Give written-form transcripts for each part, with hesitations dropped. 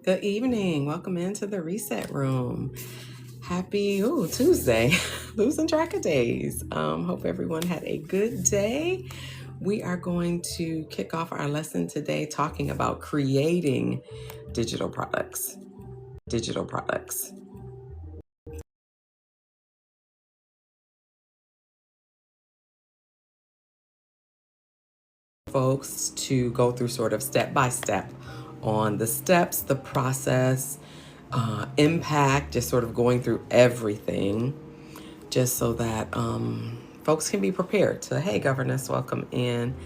Good evening. Welcome into the Reset Room. Happy Tuesday. Losing track of days. Hope everyone had a good day. We are going to kick off our lesson today talking about creating digital products. Digital products. Folks to go through sort of step by step on the steps, the process, impact, just sort of going through everything, just so that folks can be prepared to, hey, governess, welcome in,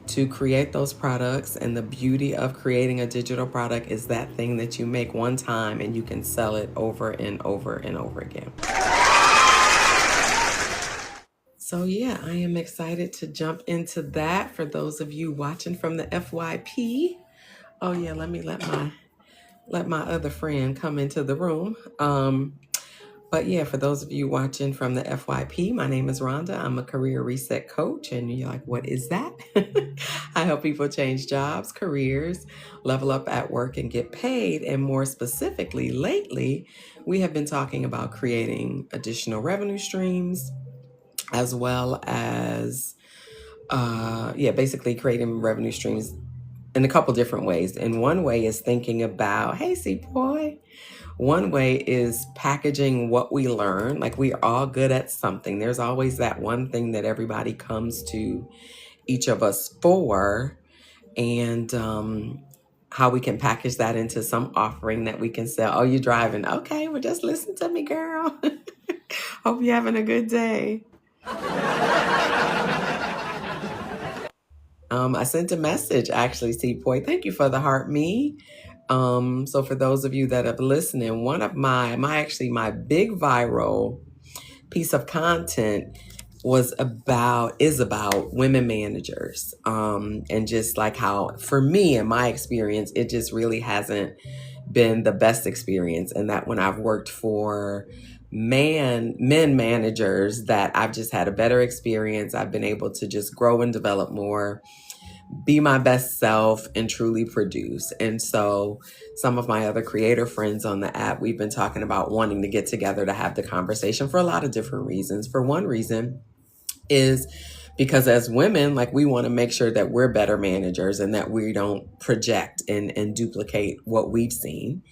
to create those products. And the beauty of creating a digital product is that thing that you make one time and you can sell it over and over and over again. So yeah, I am excited to jump into that. For those of you watching from the FYP, oh yeah, let me let my other friend come into the room. But yeah, for those of you watching from the FYP, my name is Rhonda. I'm a career reset coach. And you're like, what is that? I help people change jobs, careers, level up at work, and get paid. And more specifically, lately, we have been talking about creating additional revenue streams, as well as, basically creating revenue streams in a couple different ways. And one way is thinking about, hey, C-Boy. One way is packaging what we learn. Like, we are all good at something. There's always that one thing that everybody comes to each of us for, and how we can package that into some offering that we can sell. Oh, you driving? Okay, well, just listen to me, girl. Hope you're having a good day. I sent a message, actually, C-Boy. Thank you for the heart me. So for those of you that have listening, one of my big viral piece of content is about women managers. And just like how, for me, in my experience, it just really hasn't been the best experience. And that when I've worked for men managers, that I've just had a better experience. I've been able to just grow and develop more, be my best self, and truly produce. And so some of my other creator friends on the app, we've been talking about wanting to get together to have the conversation for a lot of different reasons. For one reason is because as women, like, we want to make sure that we're better managers and that we don't project and duplicate what we've seen.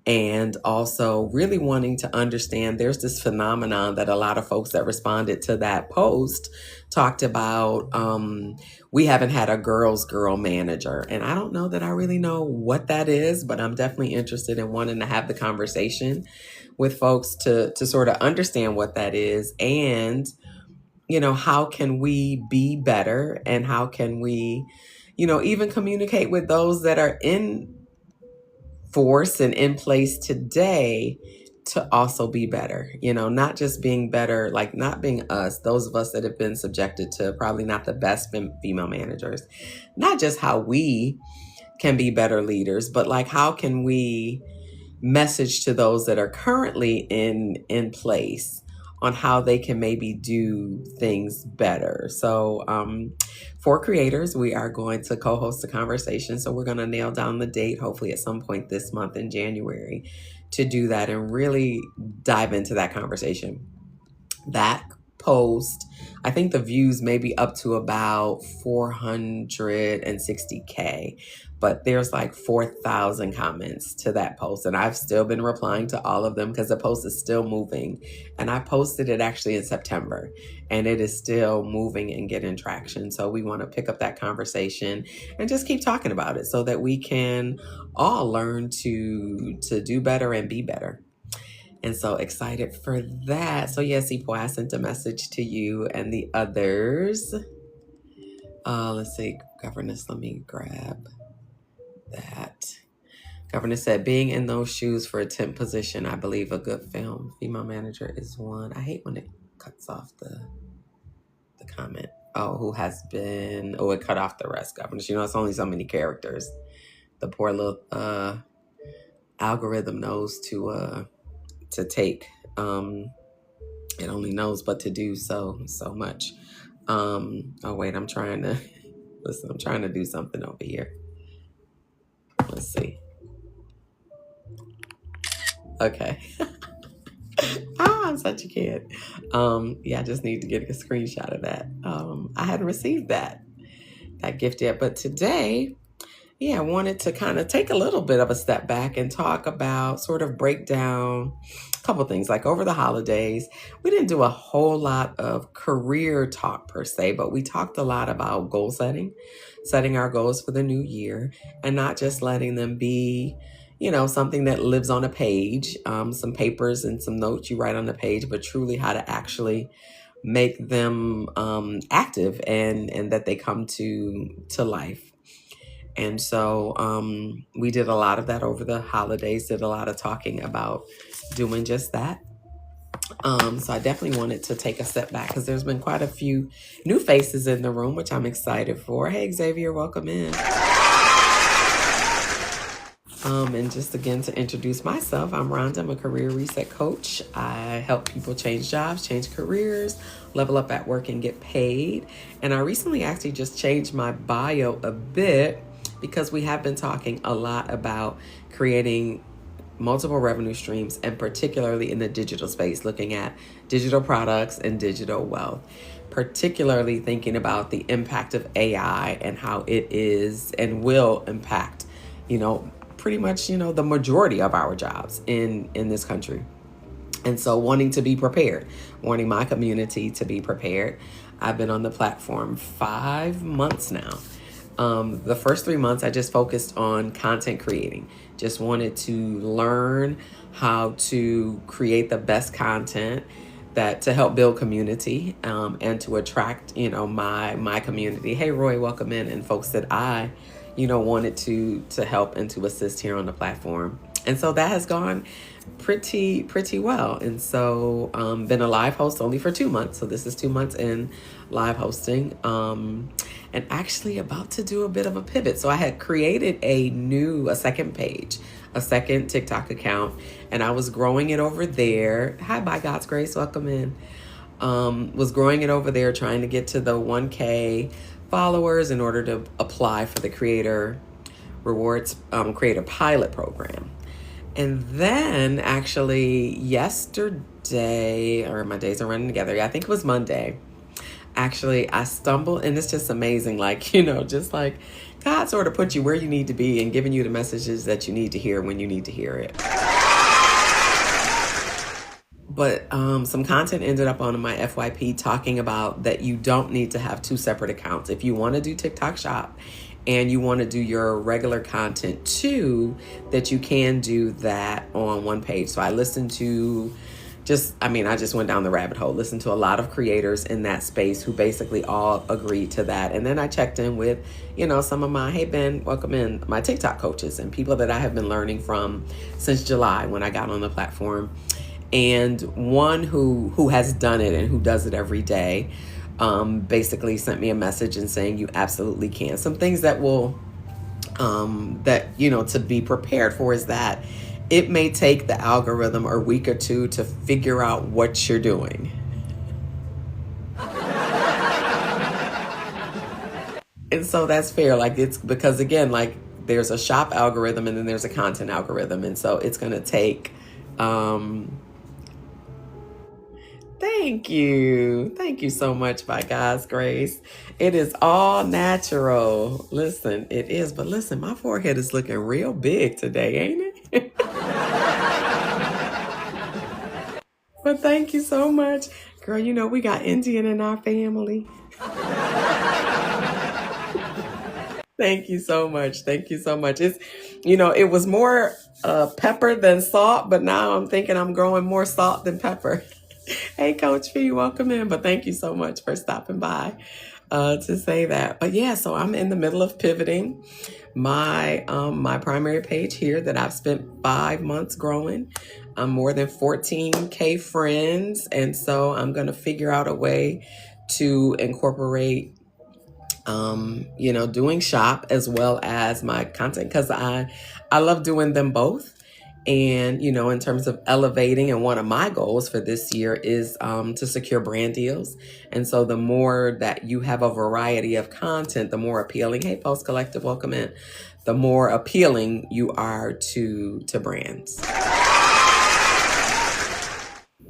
And also really wanting to understand, there's this phenomenon that a lot of folks that responded to that post talked about. We haven't had a girl manager. And I don't know that I really know what that is, but I'm definitely interested in wanting to have the conversation with folks to sort of understand what that is. And, how can we be better, and how can we, even communicate with those that are in force and in place today to also be better, not just being better, like not being us, those of us that have been subjected to probably not the best female managers, not just how we can be better leaders, but like, how can we message to those that are currently in place on how they can maybe do things better. So for creators, we are going to co-host a conversation. So we're going to nail down the date, hopefully at some point this month in January, to do that and really dive into that conversation. That post, I think the views may be up to about 460K, but there's like 4,000 comments to that post. And I've still been replying to all of them because the post is still moving. And I posted it actually in September, and it is still moving and getting traction. So we want to pick up that conversation and just keep talking about it so that we can all learn to do better and be better. And so excited for that. So yes, Ipo, I sent a message to you and the others. Let's see, governess, let me grab that. Governor said, being in those shoes for a temp position, I believe a good film. Female manager is one. I hate when it cuts off the comment. Oh, it cut off the rest, governors. It's only so many characters. The poor little algorithm knows to take. It only knows but to do so much. Oh wait, I'm trying to listen. I'm trying to do something over here. Let's see. Okay. I'm such a kid. Yeah, I just need to get a screenshot of that. I hadn't received that gift yet, but today, yeah, I wanted to kind of take a little bit of a step back and talk about, sort of break down a couple things. Like over the holidays, we didn't do a whole lot of career talk per se, but we talked a lot about goal setting, setting our goals for the new year, and not just letting them be, something that lives on a page, some papers and some notes you write on the page, but truly how to actually make them active and that they come to life. And so we did a lot of that over the holidays, did a lot of talking about doing just that. So I definitely wanted to take a step back because there's been quite a few new faces in the room, which I'm excited for. Hey, Xavier, welcome in. And just again to introduce myself, I'm Rhonda. I'm a career reset coach. I help people change jobs, change careers, level up at work, and get paid. And I recently actually just changed my bio a bit because we have been talking a lot about creating multiple revenue streams, and particularly in the digital space, looking at digital products and digital wealth, particularly thinking about the impact of AI and how it is and will impact, pretty much, the majority of our jobs in this country. And so wanting to be prepared, wanting my community to be prepared. I've been on the platform 5 months now. The first 3 months, I just focused on content creating. Just wanted to learn how to create the best content that to help build community and to attract, my community. Hey, Roy, welcome in, and folks that I wanted to help and to assist here on the platform. And so that has gone pretty well. And so been a live host only for 2 months. So this is 2 months in live hosting, and actually about to do a bit of a pivot. So I had created a second page, a second TikTok account, and I was growing it over there. Hi, by God's grace, welcome in. Was growing it over there, trying to get to the 1K followers in order to apply for the Creator Rewards Creator Pilot Program. And then actually yesterday, or my days are running together, I think it was Monday, actually I stumbled, and it's just amazing, just like God sort of put you where you need to be and giving you the messages that you need to hear when you need to hear it. But some content ended up on my FYP talking about that you don't need to have 2 separate accounts. If you want to do TikTok Shop and you want to do your regular content too, that you can do that on one page. So I listened to I just went down the rabbit hole, listened to a lot of creators in that space who basically all agreed to that. And then I checked in with, some of my, hey Ben, welcome in, my TikTok coaches and people that I have been learning from since July when I got on the platform. And one who has done it and who does it every day, basically sent me a message and saying you absolutely can. Some things that will, to be prepared for is that it may take the algorithm a week or 2 to figure out what you're doing. And so that's fair. It's because again, there's a shop algorithm and then there's a content algorithm. And so it's going to take, Thank you so much, by God's grace. It is all natural. Listen, it is. But listen, my forehead is looking real big today, ain't it? But thank you so much. Girl, we got Indian in our family. Thank you so much. Thank you so much. It's, it was more pepper than salt, but now I'm thinking I'm growing more salt than pepper. Hey, Coach Fee, welcome in. But thank you so much for stopping by to say that. But yeah, so I'm in the middle of pivoting my primary page here that I've spent 5 months growing. I'm more than 14K friends. And so I'm going to figure out a way to incorporate doing shop as well as my content, because I love doing them both. And, in terms of elevating, and one of my goals for this year is to secure brand deals. And so the more that you have a variety of content, the more appealing, hey, Post Collective, welcome in, the more appealing you are to brands.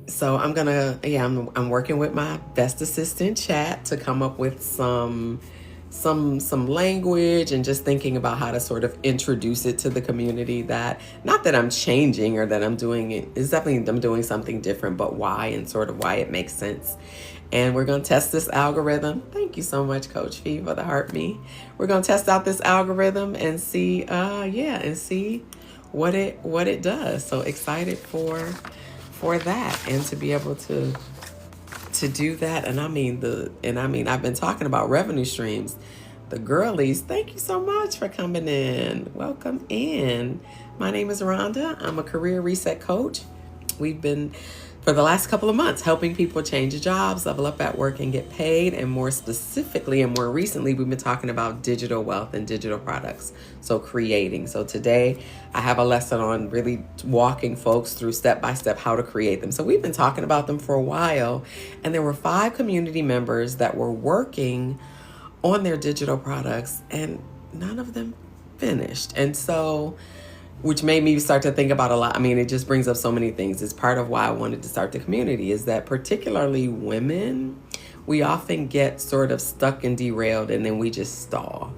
So I'm working with my best assistant chat to come up with some language, and just thinking about how to sort of introduce it to the community. That, not that I'm changing or that I'm doing it, it's definitely I'm doing something different, but why, and sort of why it makes sense. And we're going to test this algorithm. Thank you so much, Coach Fee, for the heart me. We're going to test out this algorithm and see and see what it does. So excited for that, and to be able to do that. And I've been talking about revenue streams. The girlies, thank you so much for coming in. Welcome in. My name is Rhonda. I'm a career reset coach. We've been, for the last couple of months, helping people change jobs, level up at work, and get paid. And more specifically and more recently, we've been talking about digital wealth and digital products. So creating. So today I have a lesson on really walking folks through step by step how to create them. So we've been talking about them for a while, and there were 5 community members that were working on their digital products, and none of them finished. And so, which made me start to think about a lot. I mean, it just brings up so many things. It's part of why I wanted to start the community, is that particularly women, we often get sort of stuck and derailed, and then we just stall.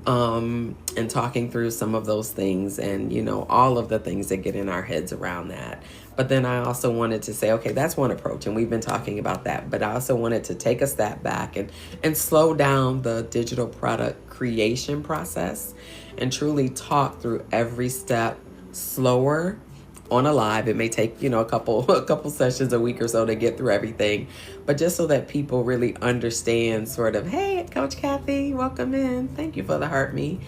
And talking through some of those things, and all of the things that get in our heads around that. But then I also wanted to say, okay, that's one approach, and we've been talking about that. But I also wanted to take a step back and slow down the digital product creation process, and truly talk through every step slower on a live. It may take, a couple sessions a week or so to get through everything, but just so that people really understand sort of, hey, Coach Kathy, welcome in. Thank you for the heart me.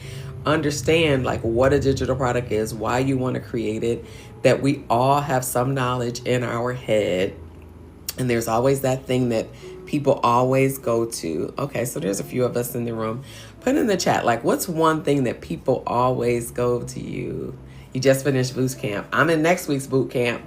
Understand like what a digital product is, why you want to create it, that we all have some knowledge in our head. And there's always that thing that people always go to. Okay, so there's a few of us in the room. Put in the chat, like, what's one thing that people always go to you? You just finished boot camp. I'm in next week's boot camp.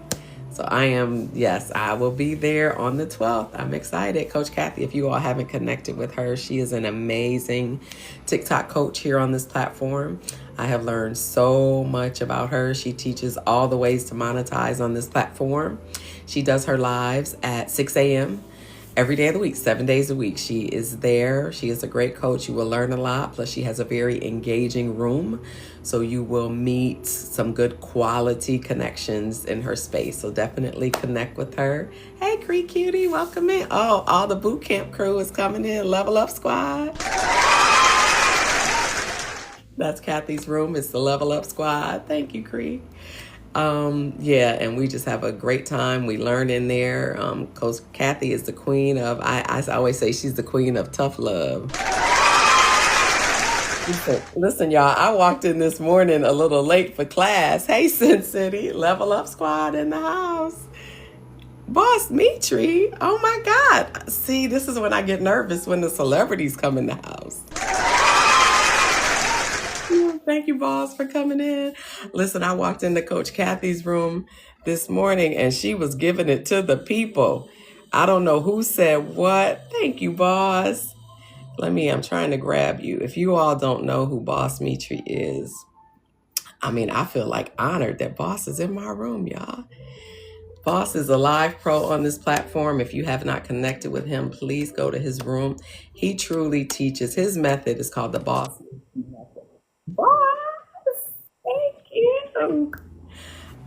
So I will be there on the 12th. I'm excited. Coach Kathy, if you all haven't connected with her, she is an amazing TikTok coach here on this platform. I have learned so much about her. She teaches all the ways to monetize on this platform. She does her lives at 6 a.m. every day of the week, 7 days a week. She is there. She is a great coach. You will learn a lot. Plus, she has a very engaging room. So you will meet some good quality connections in her space. So definitely connect with her. Hey, Cree Cutie, welcome in. Oh, all the boot camp crew is coming in. Level Up Squad. That's Kathy's room. It's the Level Up Squad. Thank you, Cree. And we just have a great time. We learn in there. Coach Kathy is the queen of, I always say she's the queen of tough love. Listen, y'all, I walked in this morning a little late for class. Hey, Sin City, Level Up Squad in the house. Boss Mitri, oh my God. See, this is when I get nervous, when the celebrities come in the house. Thank you, boss, for coming in. Listen, I walked into Coach Kathy's room this morning, and she was giving it to the people. I don't know who said what. Thank you, boss. I'm trying to grab you. If you all don't know who Boss Mitri is, I feel like honored that Boss is in my room, y'all. Boss is a live pro on this platform. If you have not connected with him, please go to his room. He truly teaches. His method is called the Boss Method. Boss, thank you.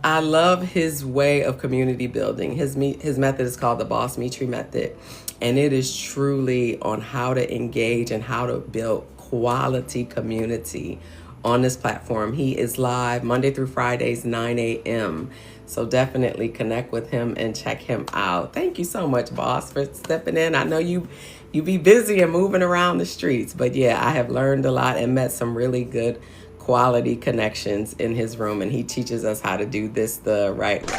I love his way of community building. His method is called the Boss Mitri Method. And it is truly on how to engage and how to build quality community on this platform. He is live Monday through Fridays, 9 a.m. So definitely connect with him and check him out. Thank you so much, boss, for stepping in. I know you be busy and moving around the streets, but yeah, I have learned a lot and met some really good quality connections in his room, and he teaches us how to do this the right way.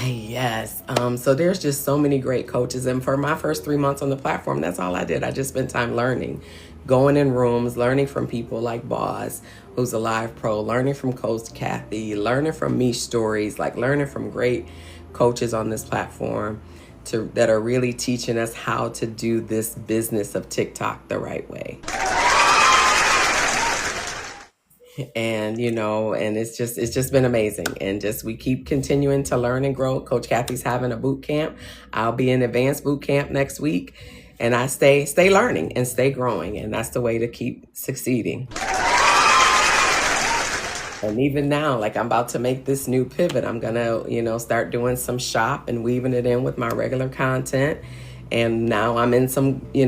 Yes. So there's just so many great coaches. And for my first 3 months on the platform, that's all I did. I just spent time learning, going in rooms, learning from people like Boss, who's a live pro, learning from Coach Kathy, learning from me stories, like learning from great coaches on this platform that are really teaching us how to do this business of TikTok the right way. And and it's just been amazing. And just we keep continuing to learn and grow. Coach Kathy's having a boot camp. I'll be in advanced boot camp next week, and I stay learning and stay growing, and that's the way to keep succeeding. And even now, like, I'm about to make this new pivot. I'm gonna start doing some shop and weaving it in with my regular content. And now I'm in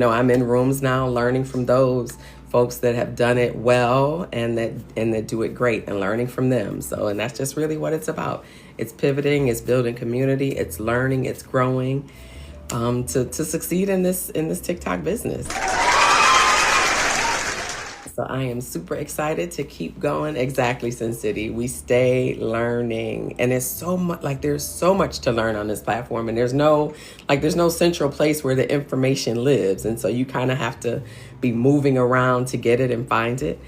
I'm in rooms now learning from those folks that have done it well and that do it great, and learning from them. So, and that's just really what it's about. It's pivoting, it's building community, it's learning, it's growing, to succeed in this TikTok business. So I am super excited to keep going. Exactly, Sin City. We stay learning. And it's so much, like, there's so much to learn on this platform. And there's no central place where the information lives. And so you kind of have to be moving around to get it and find it.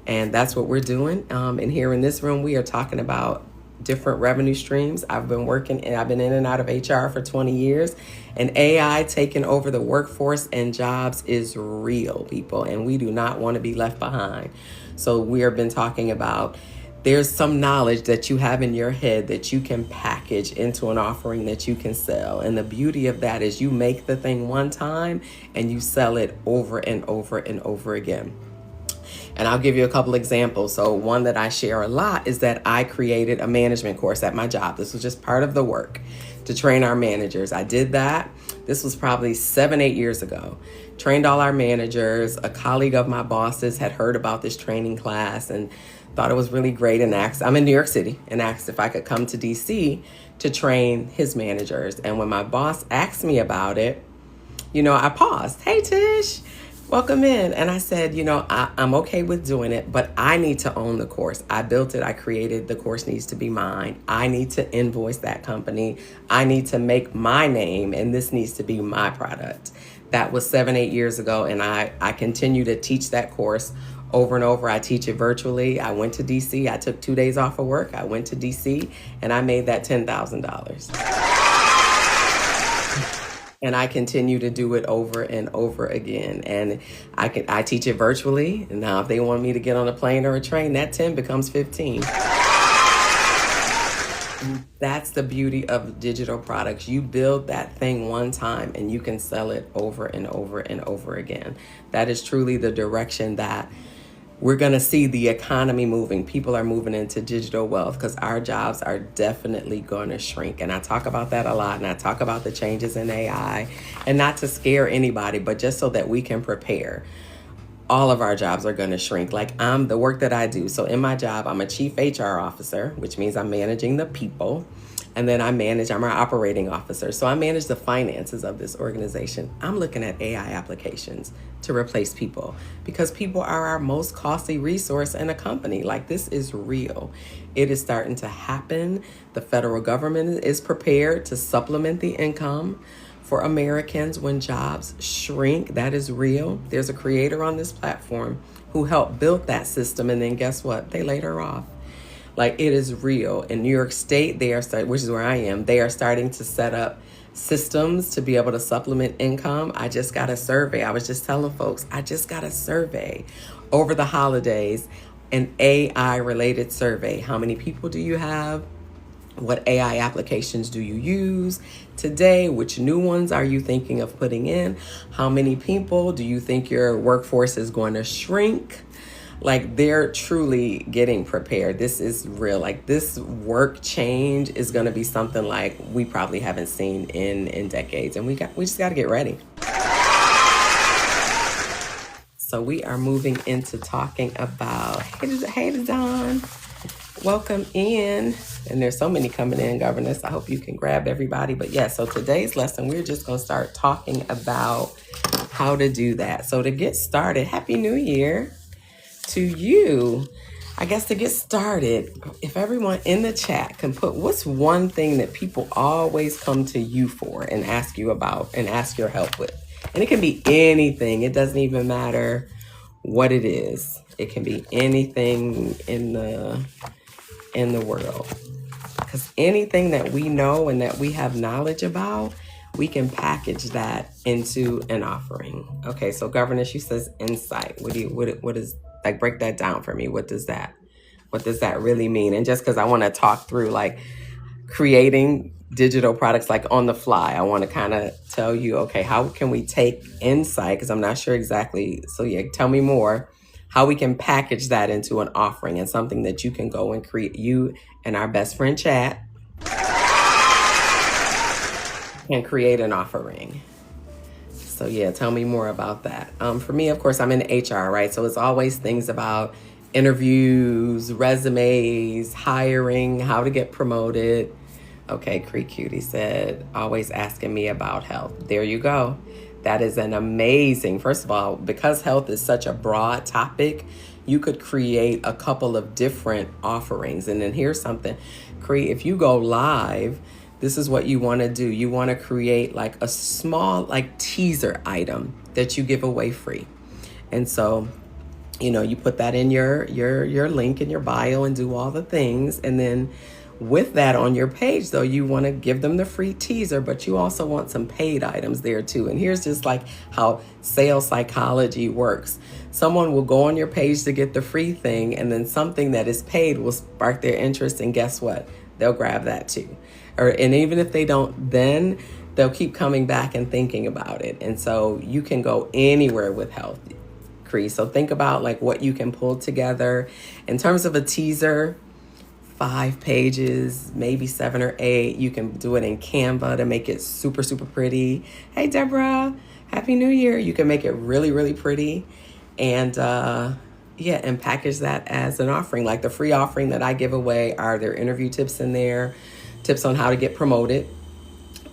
And that's what we're doing. And here in this room, we are talking about different revenue streams. I've been in and out of HR for 20 years, and AI taking over the workforce and jobs is real, people, and we do not want to be left behind. So we have been talking about, there's some knowledge that you have in your head that you can package into an offering that you can sell. And the beauty of that is you make the thing one time and you sell it over and over and over again. And I'll give you a couple examples. So one that I share a lot is that I created a management course at my job. This was just part of the work to train our managers. I did that. This was probably 7-8 years ago. Trained all our managers. A colleague of my boss's had heard about this training class and thought it was really great, and asked, I'm in New York City, and asked if I could come to DC to train his managers. And when my boss asked me about it, I paused. Hey, Tish. Welcome in. And I said, I'm okay with doing it, but I need to own the course. I built it. I created. The course needs to be mine. I need to invoice that company. I need to make my name, and this needs to be my product. That was 7-8 years ago. And I continue to teach that course over and over. I teach it virtually. I went to DC. I took 2 days off of work. I went to DC and I made that $10,000. And I continue to do it over and over again. And I teach it virtually. And now if they want me to get on a plane or a train, that 10 becomes 15. That's the beauty of digital products. You build that thing one time and you can sell it over and over and over again. That is truly the direction that we're going to see the economy moving. People are moving into digital wealth because our jobs are definitely going to shrink. And I talk about that a lot. And I talk about the changes in AI, and not to scare anybody, but just so that we can prepare. All of our jobs are going to shrink. Like, the work that I do. So in my job, I'm a chief HR officer, which means I'm managing the people. And then I'm our operating officer. So I manage the finances of this organization. I'm looking at AI applications to replace people, because people are our most costly resource in a company. Like, this is real. It is starting to happen. The federal government is prepared to supplement the income for Americans when jobs shrink. That is real. There's a creator on this platform who helped build that system. And then guess what? They laid her off. Like, it is real. In New York State, which is where I am, they are starting to set up systems to be able to supplement income. I just got a survey. I was just telling folks, I just got a survey over the holidays, an AI-related survey. How many people do you have? What AI applications do you use today? Which new ones are you thinking of putting in? How many people do you think your workforce is going to shrink? Like, they're truly getting prepared. This is real. Like, this work change is going to be something like we probably haven't seen in decades. And we just got to get ready. So we are moving into talking about, hey, Don, welcome in. And there's so many coming in, Governess. I hope you can grab everybody. But yeah, so today's lesson, we're just going to start talking about how to do that. So to get started, Happy New Year to you. I guess to get started, if everyone in the chat can put, what's one thing that people always come to you for and ask you about and ask your help with? And it can be anything. It doesn't even matter what it is. It can be anything in the world. Because anything that we know and that we have knowledge about, we can package that into an offering. Okay, so Governor, she says insight. What is, like, break that down for me. What does that What does that really mean? And just because I want to talk through like creating digital products like on the fly, I want to kind of tell you, okay, how can we take insight? Because I'm not sure exactly. So yeah, tell me more how we can package that into an offering and something that you can go and create. You and our best friend chat can create an offering. So yeah, tell me more about that. For me, of course, I'm in HR, right? So it's always things about interviews, resumes, hiring, how to get promoted. Okay, Creek Cutie said, always asking me about health. There you go. That is an amazing, first of all, because health is such a broad topic, you could create a couple of different offerings. And then here's something, if you go live, this is what you want to do. You want to create like a small like teaser item that you give away free. And so, you put that in your link in your bio and do all the things. And then with that on your page, though, you want to give them the free teaser, but you also want some paid items there too. And here's just like how sales psychology works. Someone will go on your page to get the free thing, and then something that is paid will spark their interest. And guess what? They'll grab that too. And even if they don't, then they'll keep coming back and thinking about it. And so you can go anywhere with health. So think about like what you can pull together in terms of a teaser. 5 pages, maybe 7 or 8. You can do it in Canva to make it super, super pretty. Hey, Deborah, Happy New Year. You can make it really, really pretty. And and package that as an offering. Like the free offering that I give away, are there interview tips in there, tips on how to get promoted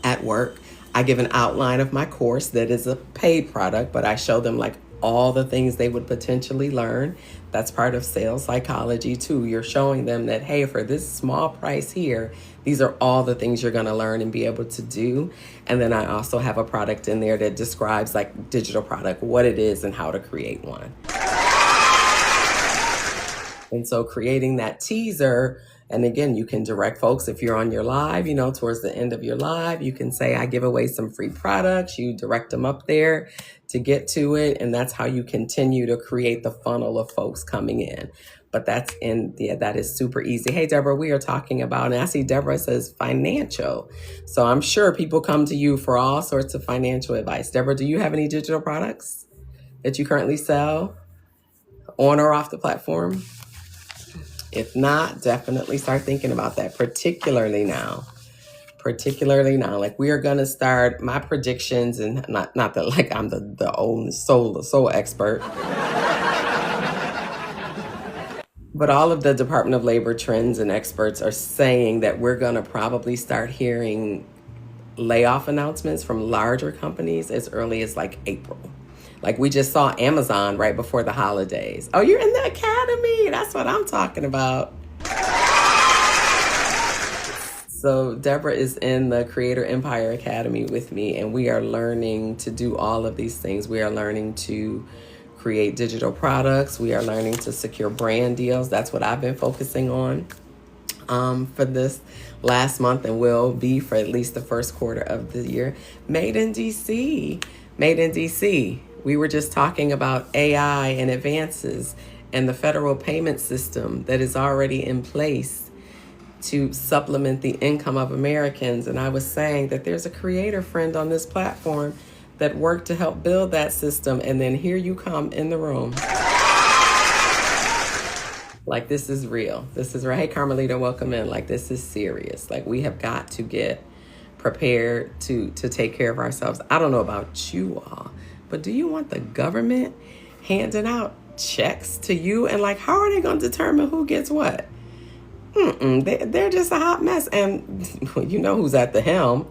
at work. I give an outline of my course that is a paid product, but I show them like all the things they would potentially learn. That's part of sales psychology too. You're showing them that, hey, for this small price here, these are all the things you're going to learn and be able to do. And then I also have a product in there that describes like digital product, what it is and how to create one. And so creating that teaser, and again, you can direct folks if you're on your live, towards the end of your live, you can say, I give away some free products. You direct them up there to get to it. And that's how you continue to create the funnel of folks coming in. But that is super easy. Hey, Deborah, we are talking about, and I see Deborah says financial. So I'm sure people come to you for all sorts of financial advice. Deborah, do you have any digital products that you currently sell on or off the platform? If not, definitely start thinking about that, particularly now. Like we are going to start my predictions, and not that like I'm the old soul expert, but all of the Department of Labor trends and experts are saying that we're going to probably start hearing layoff announcements from larger companies as early as like April. Like we just saw Amazon right before the holidays. Oh, you're in the academy. That's what I'm talking about. So Deborah is in the Creator Empire Academy with me, and we are learning to do all of these things. We are learning to create digital products. We are learning to secure brand deals. That's what I've been focusing on for this last month, and will be for at least the first quarter of the year. Made in DC. We were just talking about AI and advances and the federal payment system that is already in place to supplement the income of Americans. And I was saying that there's a creator friend on this platform that worked to help build that system. And then here you come in the room. Like, this is real. This is right. Hey, Carmelita, welcome in. Like, this is serious. Like, we have got to get prepared to take care of ourselves. I don't know about you all, but do you want the government handing out checks to you? And like, how are they going to determine who gets what? They're just a hot mess. And you know who's at the helm.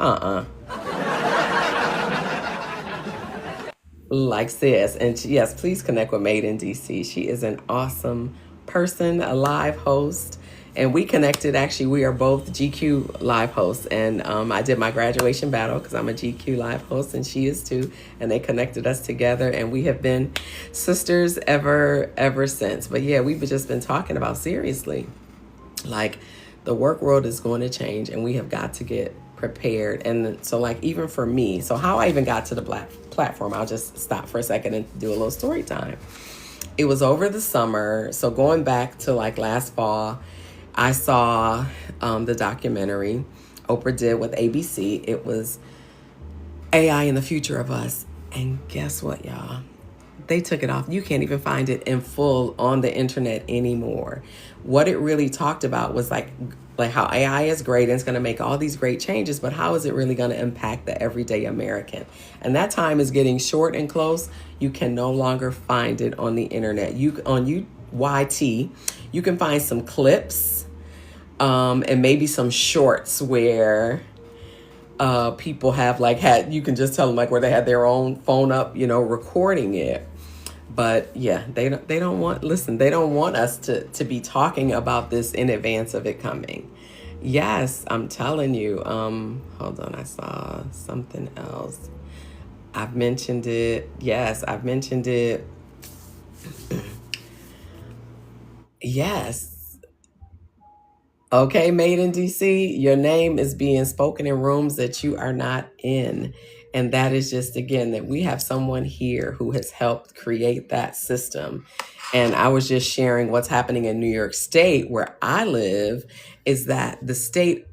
Like sis. And yes, please connect with Made in DC. She is an awesome person, a live host. And we connected, actually, we are both GQ live hosts. And I did my graduation battle because I'm a GQ live host and she is too. And they connected us together and we have been sisters ever since. But yeah, we've just been talking about seriously, like the work world is going to change and we have got to get prepared. And so like, even for me, so how I even got to the platform, I'll just stop for a second and do a little story time. it was over the summer. So going back to like last fall, I saw the documentary Oprah did with ABC. It was AI in the Future of Us. And guess what, y'all? They took it off. You can't even find it in full on the internet anymore. What it really talked about was like how AI is great and it's going to make all these great changes, but how is it really going to impact the everyday American? And that time is getting short and close. You can no longer find it on the internet. On UYT, you can find some clips and maybe some shorts where people have you can just tell them like where they had their own phone up, recording it. But yeah, they don't want us to be talking about this in advance of it coming. Yes, I'm telling you. Hold on, I saw something else. I've mentioned it. Yes, I've mentioned it. Yes. Okay, Made in DC, your name is being spoken in rooms that you are not in. And that is just, again, that we have someone here who has helped create that system. And I was just sharing what's happening in New York State, where I live, is that the state,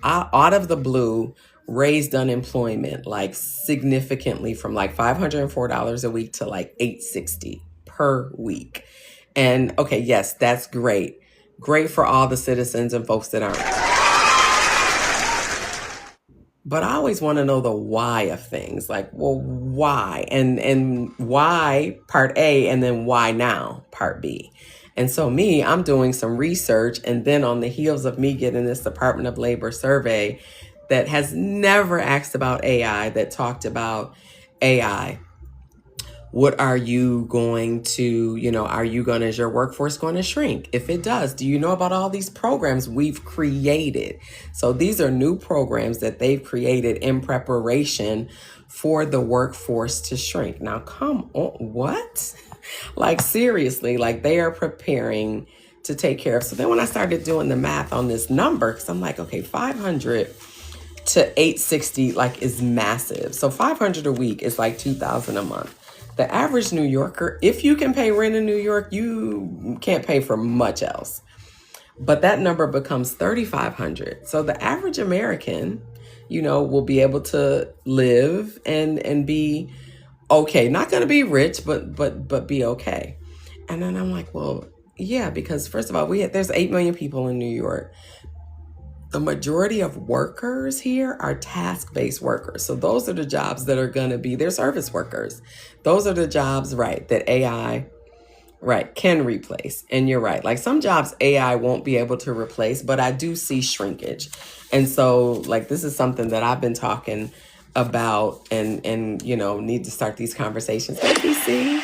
out of the blue, raised unemployment like significantly from like $504 a week to like $860 per week. And okay, yes, that's great. Great for all the citizens and folks that aren't. But I always want to know the why of things. Like, well, why? And why part A, and then why now part B. And so I'm doing some research, and then on the heels of me getting this Department of Labor survey that has never asked about AI, that talked about AI. What are you going to, is your workforce going to shrink? If it does, do you know about all these programs we've created? So these are new programs that they've created in preparation for the workforce to shrink. Now, come on, what? Like seriously, like they are preparing to take care of. So then when I started doing the math on this number, because I'm like, okay, 500 to 860 like is massive. So 500 a week is like 2,000 a month. The average New Yorker, if you can pay rent in New York, you can't pay for much else. But that number becomes 3,500. So the average American, will be able to live and be okay. Not going to be rich, but be okay. And then I'm like, well, yeah, because first of all, there's 8 million people in New York. The majority of workers here are task-based workers. So those are the jobs that are going to be, they're service workers. Those are the jobs, right, that AI, right, can replace. And you're right. Like some jobs AI won't be able to replace, but I do see shrinkage. And so like this is something that I've been talking about and need to start these conversations. Hey, PC.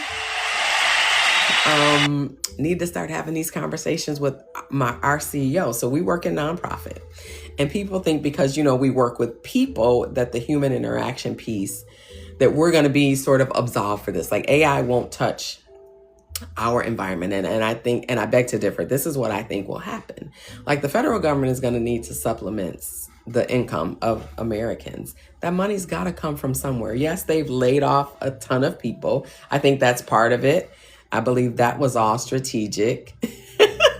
Need to start having these conversations with our CEO. So we work in nonprofit, and people think because, we work with people, that the human interaction piece, that we're going to be sort of absolved for this. Like AI won't touch our environment. And I think, and I beg to differ, this is what I think will happen. Like the federal government is going to need to supplement the income of Americans. That money's got to come from somewhere. Yes, they've laid off a ton of people. I think that's part of it. I believe that was all strategic.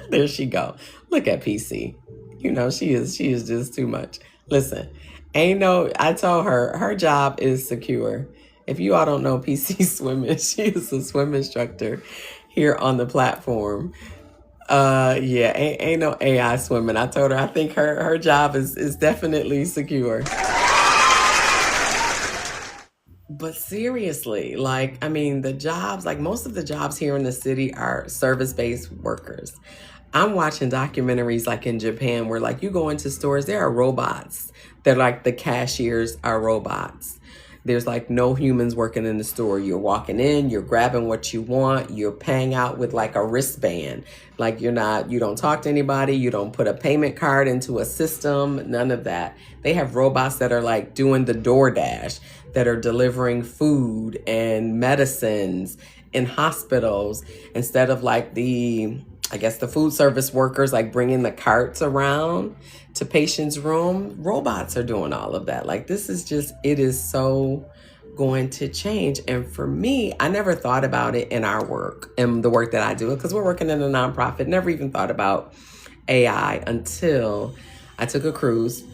There she go. Look at PC. She is just too much. Listen, I told her job is secure. If you all don't know PC swimming, she is a swim instructor here on the platform. Ain't no AI swimming. I told her I think her job is definitely secure. But seriously, the jobs, most of the jobs here in the city are service-based workers. I'm watching documentaries like in Japan where you go into stores, there are robots. They're like the cashiers are robots. There's no humans working in the store. You're walking in, you're grabbing what you want, you're paying out with a wristband. You don't talk to anybody, you don't put a payment card into a system, none of that. They have robots that are doing the DoorDash, that are delivering food and medicines in hospitals instead of the food service workers bringing the carts around to patients' room. Robots are doing all of that. This is just, it is so going to change? And for me, I never thought about it in our work and the work that I do, because we're working in a nonprofit. Never even thought about AI until I took a cruise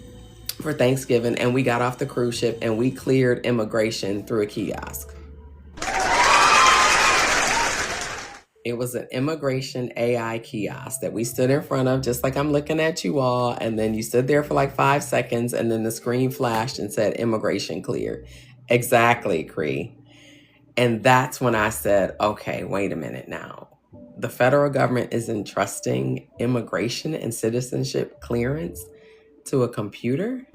for Thanksgiving, and we got off the cruise ship and we cleared immigration through a kiosk. It was an immigration AI kiosk that we stood in front of, just like I'm looking at you all. And then you stood there for like 5 seconds, and then the screen flashed and said immigration cleared. Exactly, Cree. And that's when I said, okay, wait a minute now. The federal government is entrusting immigration and citizenship clearance to a computer?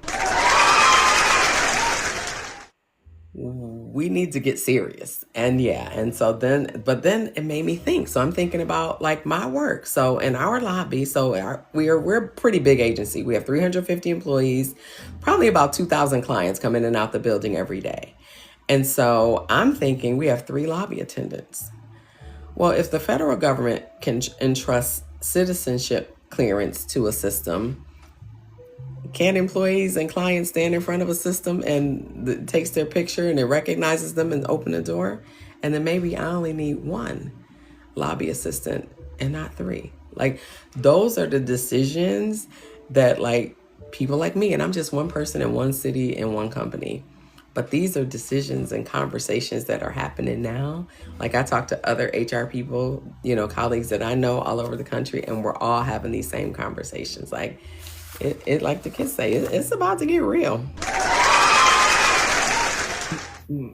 We need to get serious. And so then, but then it made me think. So I'm thinking about like my work. So in our lobby, we're a pretty big agency. We have 350 employees, probably about 2,000 clients come in and out the building every day. And so I'm thinking we have 3 lobby attendants. Well, if the federal government can entrust citizenship clearance to a system, can employees and clients stand in front of a system and it takes their picture and it recognizes them and open the door? And then maybe I only need 1 lobby assistant and not 3. Like, those are the decisions that like people like me, and I'm just one person in one city in one company. But these are decisions and conversations that are happening now. Like, I talk to other HR people, colleagues that I know all over the country, and we're all having these same conversations. Like, it like the kids say, it's about to get real.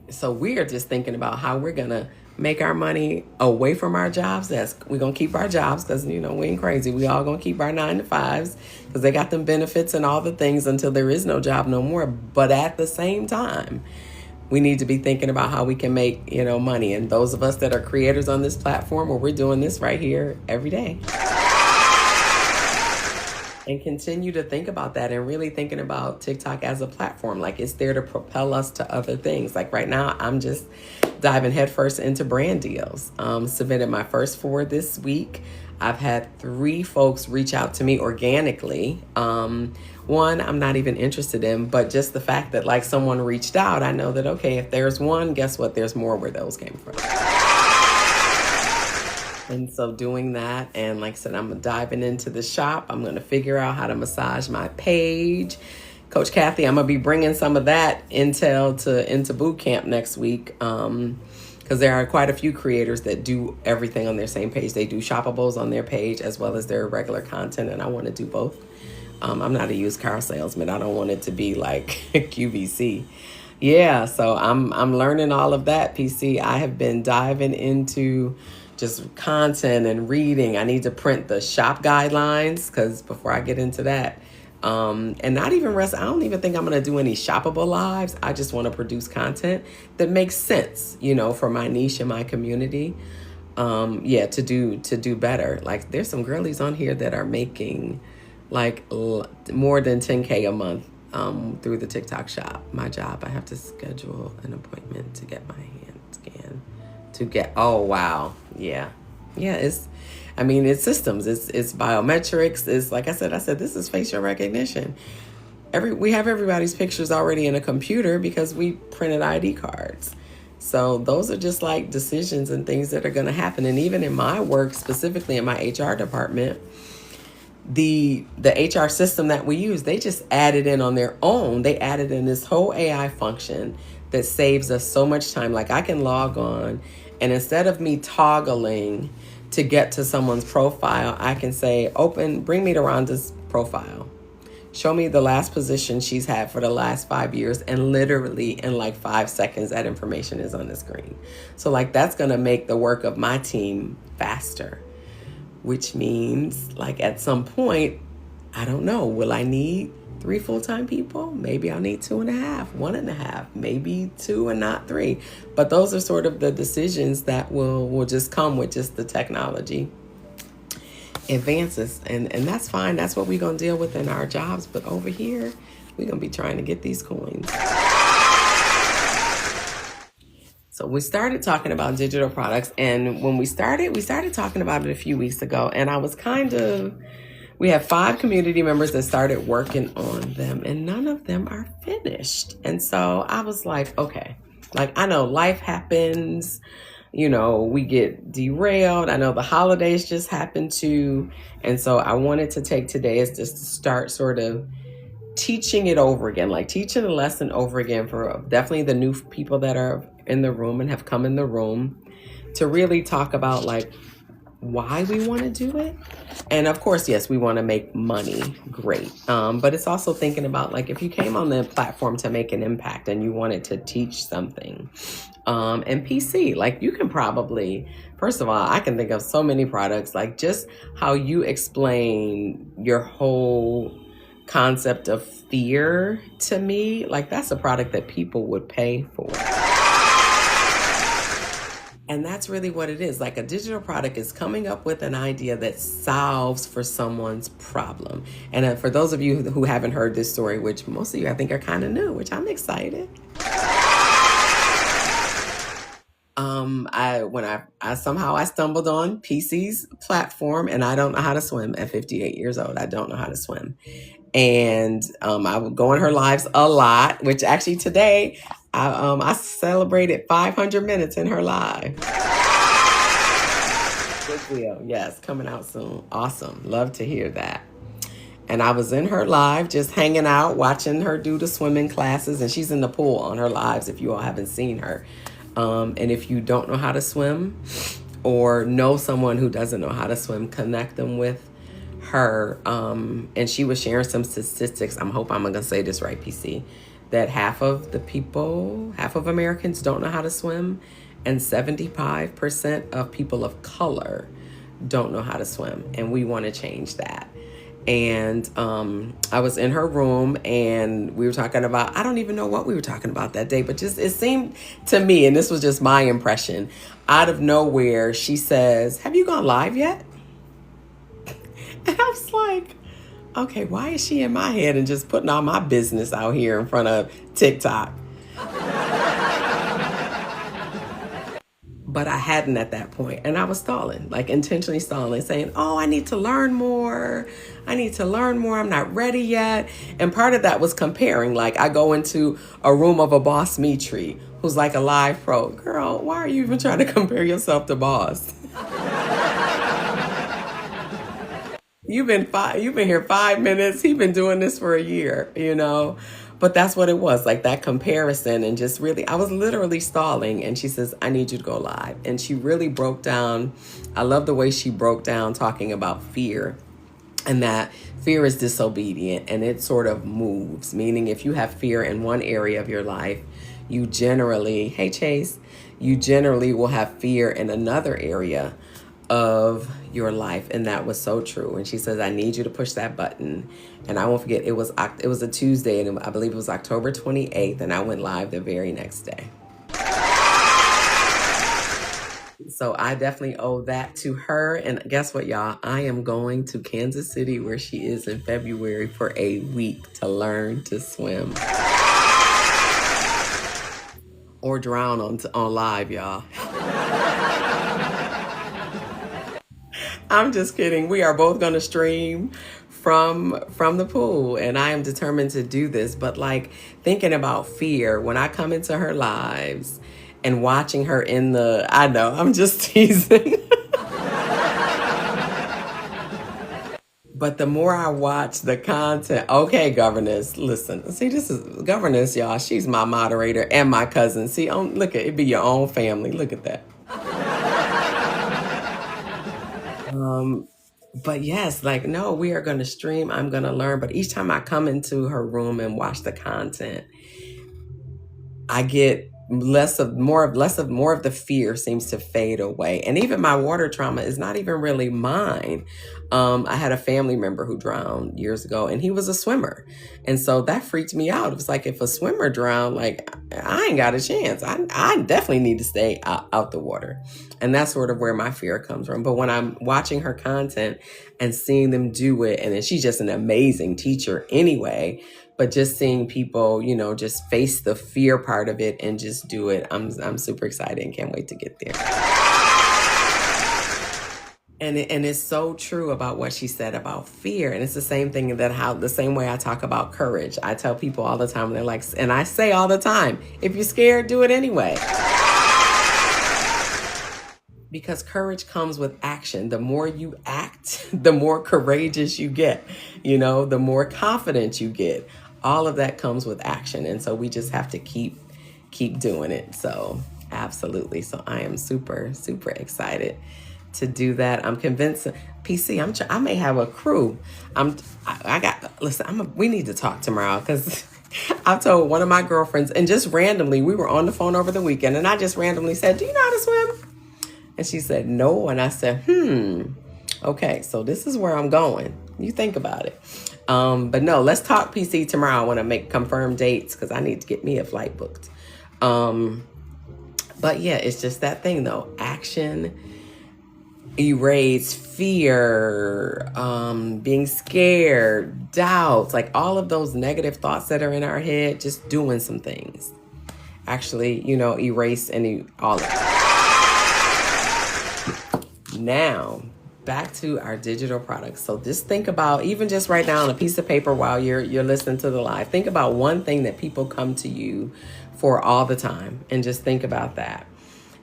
So we're just thinking about how we're going to make our money away from our jobs. We're going to keep our jobs because, we ain't crazy. We all going to keep our 9-to-5s because they got them benefits and all the things until there is no job no more. But at the same time, we need to be thinking about how we can make, money. And those of us that are creators on this platform, well, we're doing this right here every day. And continue to think about that and really thinking about TikTok as a platform. Like, it's there to propel us to other things. Like right now, I'm just diving headfirst into brand deals. Submitted my first 4 this week. I've had 3 folks reach out to me organically. One I'm not even interested in, but just the fact that like someone reached out, I know that, okay, if there's one, guess what? There's more where those came from. And so doing that, and like I said, I'm diving into the shop. I'm going to figure out how to massage my page. Coach Kathy, I'm going to be bringing some of that intel into boot camp next week, because there are quite a few creators that do everything on their same page. They do shoppables on their page as well as their regular content, and I want to do both. I'm not a used car salesman. I don't want it to be like QVC. Yeah, so I'm learning all of that, PC. I have been diving into just content and reading. I need to print the shop guidelines because before I get into that, and not even rest, I don't even think I'm going to do any shoppable lives. I just want to produce content that makes sense, for my niche and my community. To do better. Like, there's some girlies on here that are making like more than 10K a month through the TikTok shop. My job, I have to schedule an appointment to get my hand scanned oh wow. Yeah, it's systems, it's biometrics, it's like I said this is facial recognition. We have everybody's pictures already in a computer because we printed ID cards. So those are just like decisions and things that are going to happen. And even in my work, specifically in my HR department, the HR system that we use, they just added in on their own. They added in this whole AI function that saves us so much time. Like, I can log on, and instead of me toggling to get to someone's profile, I can say, bring me to Rhonda's profile. Show me the last position she's had for the last 5 years. And literally in like 5 seconds, that information is on the screen. So like, that's going to make the work of my team faster, which means like at some point, I don't know, will I need 3 full-time people? Maybe I'll need 2.5, 1.5, maybe 2 and not 3. But those are sort of the decisions that will just come with just the technology advances. And that's fine. That's what we're going to deal with in our jobs. But over here, we're going to be trying to get these coins. So we started talking about digital products. And when we started talking about it a few weeks ago. And I was we have 5 community members that started working on them, and none of them are finished. And so I was like, okay, Like, I know life happens, we get derailed. I know the holidays just happened too. And so I wanted to take today as just to start sort of teaching it over again, like teaching a lesson over again for definitely the new people that are in the room and have come in the room, to really talk about like why we want to do it. And of course, yes, we want to make money. Great. But it's also thinking about like if you came on the platform to make an impact and you wanted to teach something. And PC, like you can probably, first of all, I can think of so many products, like just how you explain your whole concept of fear to me, like that's a product that people would pay for. And that's really what it is. Like a digital product is coming up with an idea that solves for someone's problem. And for those of you who haven't heard this story, which most of you I think are kind of new, which I'm excited. I somehow stumbled on PC's platform, and I don't know how to swim at 58 years old. I don't know how to swim. And I would go on her lives a lot, which actually today I celebrated 500 minutes in her live. Good deal. Yes, coming out soon. Awesome. Love to hear that. And I was in her live, just hanging out, watching her do the swimming classes. And she's in the pool on her lives if you all haven't seen her. And if you don't know how to swim or know someone who doesn't know how to swim, connect them with her. And she was sharing some statistics. I'm going to say this right, PC, that half of Americans don't know how to swim, and 75% of people of color don't know how to swim. And we want to change that. And I was in her room and we were talking about, I don't even know what we were talking about that day, but just it seemed to me, and this was just my impression, out of nowhere, she says, "Have you gone live yet?" And I was like, okay, why is she in my head and just putting all my business out here in front of TikTok? But I hadn't at that point. And I was stalling, like intentionally stalling, saying, oh, I need to learn more. I'm not ready yet. And part of that was comparing. Like I go into a room of a Boss Mitri, who's like a live pro. Girl, why are you even trying to compare yourself to Boss? You've been here 5 minutes. He's been doing this for a year, But that's what it was, like that comparison, and just really, I was literally stalling. And she says, I need you to go live. And she really broke down. I love the way she broke down talking about fear, and that fear is disobedient and it sort of moves. Meaning if you have fear in one area of your life, you generally will have fear in another area of your life. And that was so true. And she says, I need you to push that button. And I won't forget, it was a Tuesday, and I believe it was October 28th, and I went live the very next day. So I definitely owe that to her. And guess what, y'all? I am going to Kansas City, where she is, in February for a week to learn to swim. Or drown on live, y'all. I'm just kidding. We are both going to stream from the pool, and I am determined to do this. But like thinking about fear, when I come into her lives and watching her I know, I'm just teasing. But the more I watch the content, okay, Governess, listen. See, this is Governess, y'all. She's my moderator and my cousin. See, look at it, be your own family. Look at that. But yes, like, no, we are going to stream. I'm going to learn. But each time I come into her room and watch the content, I get more of the fear seems to fade away. And even my water trauma is not even really mine. I had a family member who drowned years ago, and he was a swimmer. And so that freaked me out. It was like, if a swimmer drowned, like, I ain't got a chance. I definitely need to stay out the water. And that's sort of where my fear comes from. But when I'm watching her content and seeing them do it, and then she's just an amazing teacher anyway, but just seeing people, just face the fear part of it and just do it, I'm super excited and can't wait to get there. And it's so true about what she said about fear. And it's the same thing the same way I talk about courage. I tell people all the time, they're like, and I say all the time, if you're scared, do it anyway. Because courage comes with action. The more you act, the more courageous you get, the more confident you get. All of that comes with action. And so we just have to keep doing it. So absolutely. So I am super, super excited to do that. I'm convinced, PC, I may have a crew. We need to talk tomorrow because I told one of my girlfriends, and just randomly, we were on the phone over the weekend, and I just randomly said, do you know how to swim? And she said, no. And I said, okay, so this is where I'm going. You think about it. But no, let's talk PC tomorrow. I want to make confirmed dates because I need to get me a flight booked. But yeah, it's just that thing though. Action, erase fear, being scared, doubts, like all of those negative thoughts that are in our head, just doing some things. Actually, erase all of it. Now, back to our digital products. So just think about, even just write down a piece of paper while you're listening to the live. Think about one thing that people come to you for all the time, and just think about that.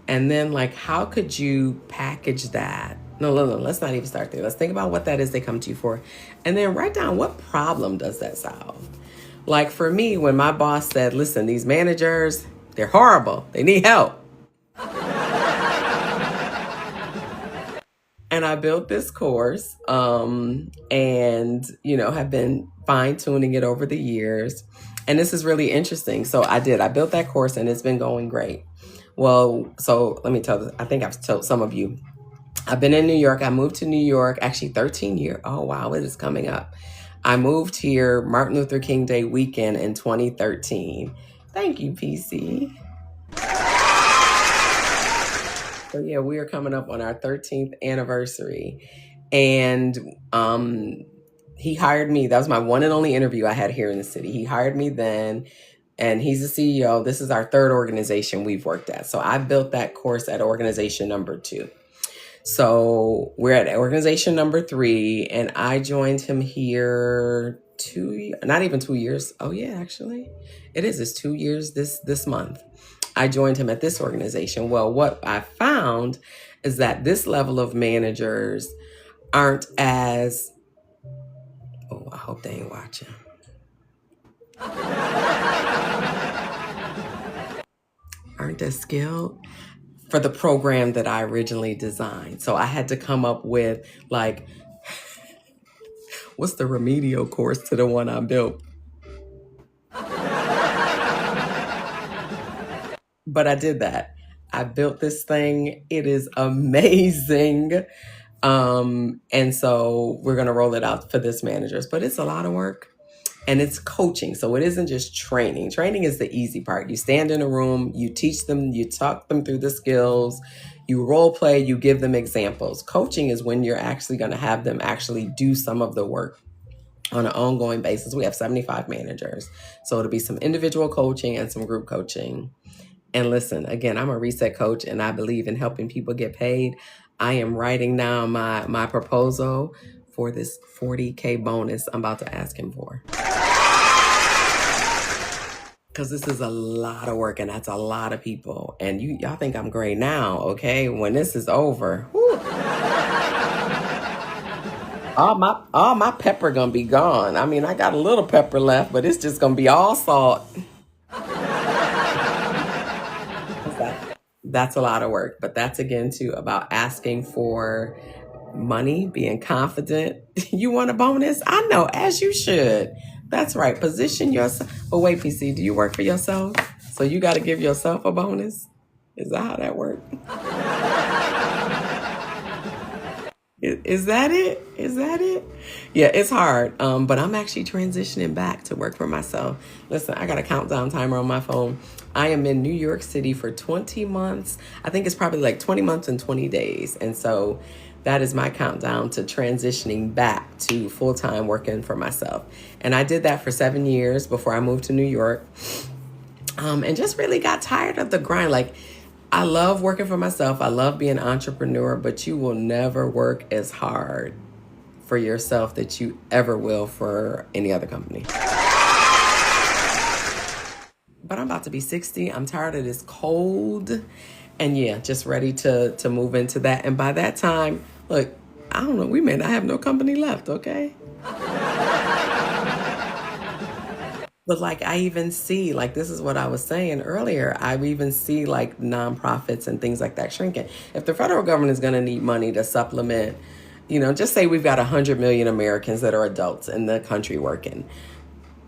And then how could you package that? No, let's not even start there. Let's think about what that is they come to you for. And then write down, what problem does that solve? Like for me, when my boss said, listen, these managers, they're horrible. They need help. And I built this course and, have been fine-tuning it over the years. And this is really interesting. So I built that course and it's been going great. Well, so let me I think I've told some of you, I've been in New York. I moved to New York, actually 13 years. Oh, wow, it is coming up. I moved here Martin Luther King Day weekend in 2013. Thank you, PC. So yeah, we are coming up on our 13th anniversary. And he hired me. That was my one and only interview I had here in the city. He hired me then, and he's the CEO. This is our third organization we've worked at. So I built that course at organization number 2. So we're at organization number 3, and I joined him here not even 2 years. Oh yeah, actually it is. It's 2 years this month. I joined him at this organization. Well, what I found is that this level of managers aren't as, oh, I hope they ain't watching. Aren't as skilled for the program that I originally designed. So I had to come up with what's the remedial course to the one I built? But I did that. I built this thing. It is amazing. And so we're going to roll it out for this managers, but it's a lot of work and it's coaching. So it isn't just training. Training is the easy part. You stand in a room, you teach them, you talk them through the skills, you role play, you give them examples. Coaching is when you're actually going to have them actually do some of the work on an ongoing basis. We have 75 managers. So it'll be some individual coaching and some group coaching. And listen, again, I'm a reset coach and I believe in helping people get paid. I am writing now my proposal for this $40K bonus I'm about to ask him for. Because this is a lot of work and that's a lot of people. And y'all think I'm great now, okay? When this is over, whew, all my pepper gonna be gone. I mean, I got a little pepper left, but it's just gonna be all salt. That's a lot of work, but that's again too about asking for money, being confident. You want a bonus? I know, as you should. That's right. Position yourself. But wait, PC, do you work for yourself? So you got to give yourself a bonus? Is that how that works? Is that it? Is that it? Yeah, it's hard. But I'm actually transitioning back to work for myself. Listen, I got a countdown timer on my phone. I am in New York City for 20 months. I think it's probably like 20 months and 20 days. And so that is my countdown to transitioning back to full-time working for myself. And I did that for 7 years before I moved to New York. And just really got tired of the grind. Like, I love working for myself. I love being an entrepreneur, but you will never work as hard for yourself that you ever will for any other company. But I'm about to be 60. I'm tired of this cold. And yeah, just ready to move into that. And by that time, look, I don't know, we may not have no company left, okay? But like I even see, like this is what I was saying earlier, I even see like nonprofits and things like that shrinking. If the federal government is going to need money to supplement, just say we've got 100 million Americans that are adults in the country working.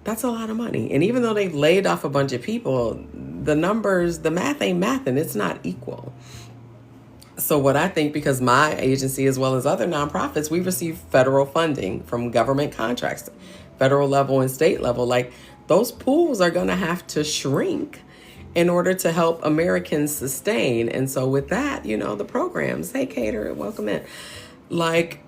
That's a lot of money. And even though they've laid off a bunch of people, the numbers, the math ain't math, and it's not equal. So what I think, because my agency as well as other nonprofits, we receive federal funding from government contracts, federal level and state level, like those pools are going to have to shrink in order to help Americans sustain. And so with that, the programs, hey, Cater, welcome in. Like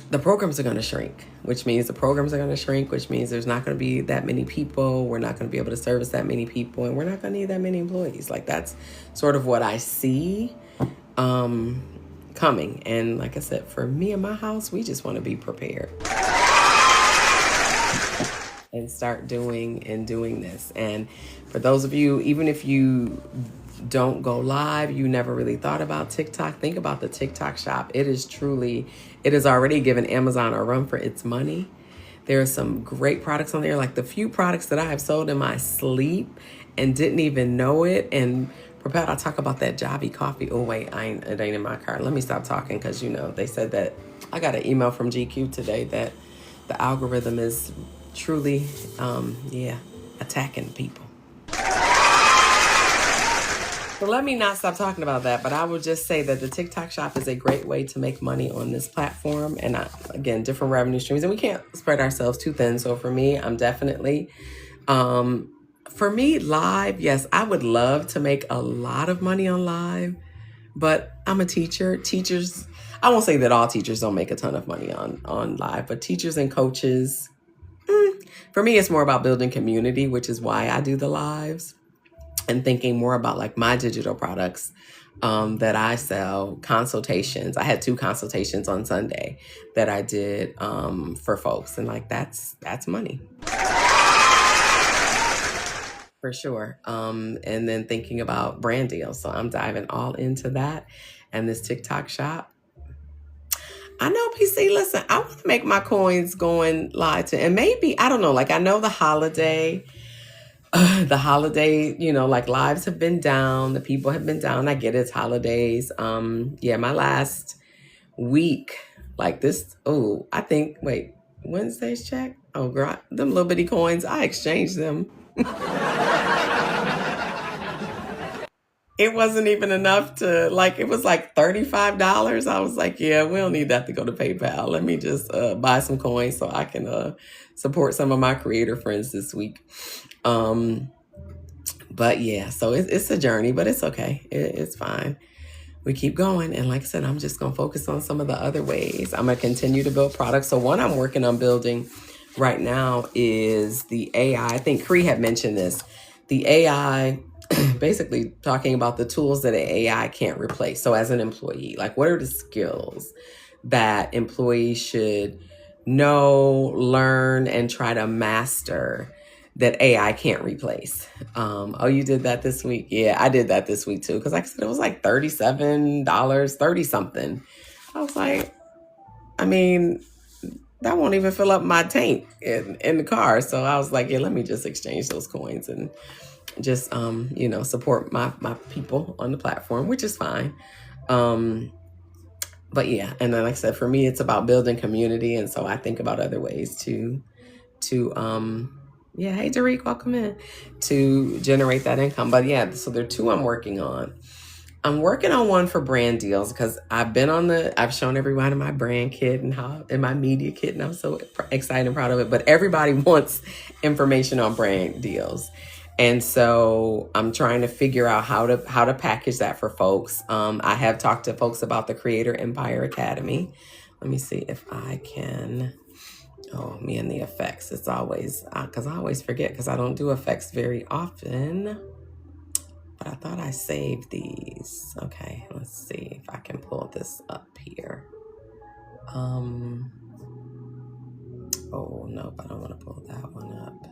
the programs are going to shrink, which means which means there's not going to be that many people. We're not going to be able to service that many people, and we're not going to need that many employees. Like that's sort of what I see coming. And like I said, for me and my house, we just want to be prepared and start doing this. And for those of you, even if you don't go live, you never really thought about TikTok, think about the TikTok shop. It has already given Amazon a run for its money. There are some great products on there, like the few products that I have sold in my sleep and didn't even know it. And Propel, I talk about that Javi coffee. Oh wait, it ain't in my car. Let me stop talking, because they said that I got an email from GQ today that the algorithm is truly attacking people. So let me not stop talking about that, but I will just say that the TikTok shop is a great way to make money on this platform. And again, different revenue streams, and we can't spread ourselves too thin. So for me, I'm definitely, live, yes, I would love to make a lot of money on live, but I'm a teacher. Teachers, I won't say that all teachers don't make a ton of money on live, but teachers and coaches, for me, it's more about building community, which is why I do the lives. And thinking more about like my digital products that I sell, consultations. I had 2 consultations on Sunday that I did for folks. And like, that's money. For sure. And then thinking about brand deals. So I'm diving all into that. And this TikTok shop. I know, PC, listen, I want to make my coins going live too. And maybe, I don't know, like I know the holiday, like lives have been down. The people have been down. I get it, it's holidays. My last week, like this, Wednesday's check? Oh, girl, them little bitty coins, I exchanged them. It wasn't even enough to, like, it was like $35. I was like, yeah, we don't need that to go to PayPal. Let me just buy some coins so I can support some of my creator friends this week. But yeah, so it's a journey, but it's okay. It's fine. We keep going. And like I said, I'm just going to focus on some of the other ways. I'm going to continue to build products. So one I'm working on building right now is the AI. I think Cree had mentioned this. The AI, basically talking about the tools that an AI can't replace. So as an employee, like what are the skills that employees should know, learn, and try to master that AI can't replace? You did that this week? Yeah, I did that this week too. Because like I said, it was like $37, 30 something. I was like, I mean, that won't even fill up my tank in the car. So I was like, yeah, let me just exchange those coins and just, support my people on the platform, which is fine. But yeah, and then like I said, for me, it's about building community. And so I think about other ways to hey, Tariq, welcome in, to generate that income. But yeah, so there are 2 I'm working on. I'm working on one for brand deals because I've shown everyone in my brand kit and my media kit, and I'm so excited and proud of it. But everybody wants information on brand deals. And so I'm trying to figure out how to package that for folks. I have talked to folks about the Creator Empire Academy. Let me see if I can. Oh, me and the effects. It's always, because I always forget because I don't do effects very often. but I thought I saved these. Okay, let's see if I can pull this up here. Oh no, I don't want to pull that one up.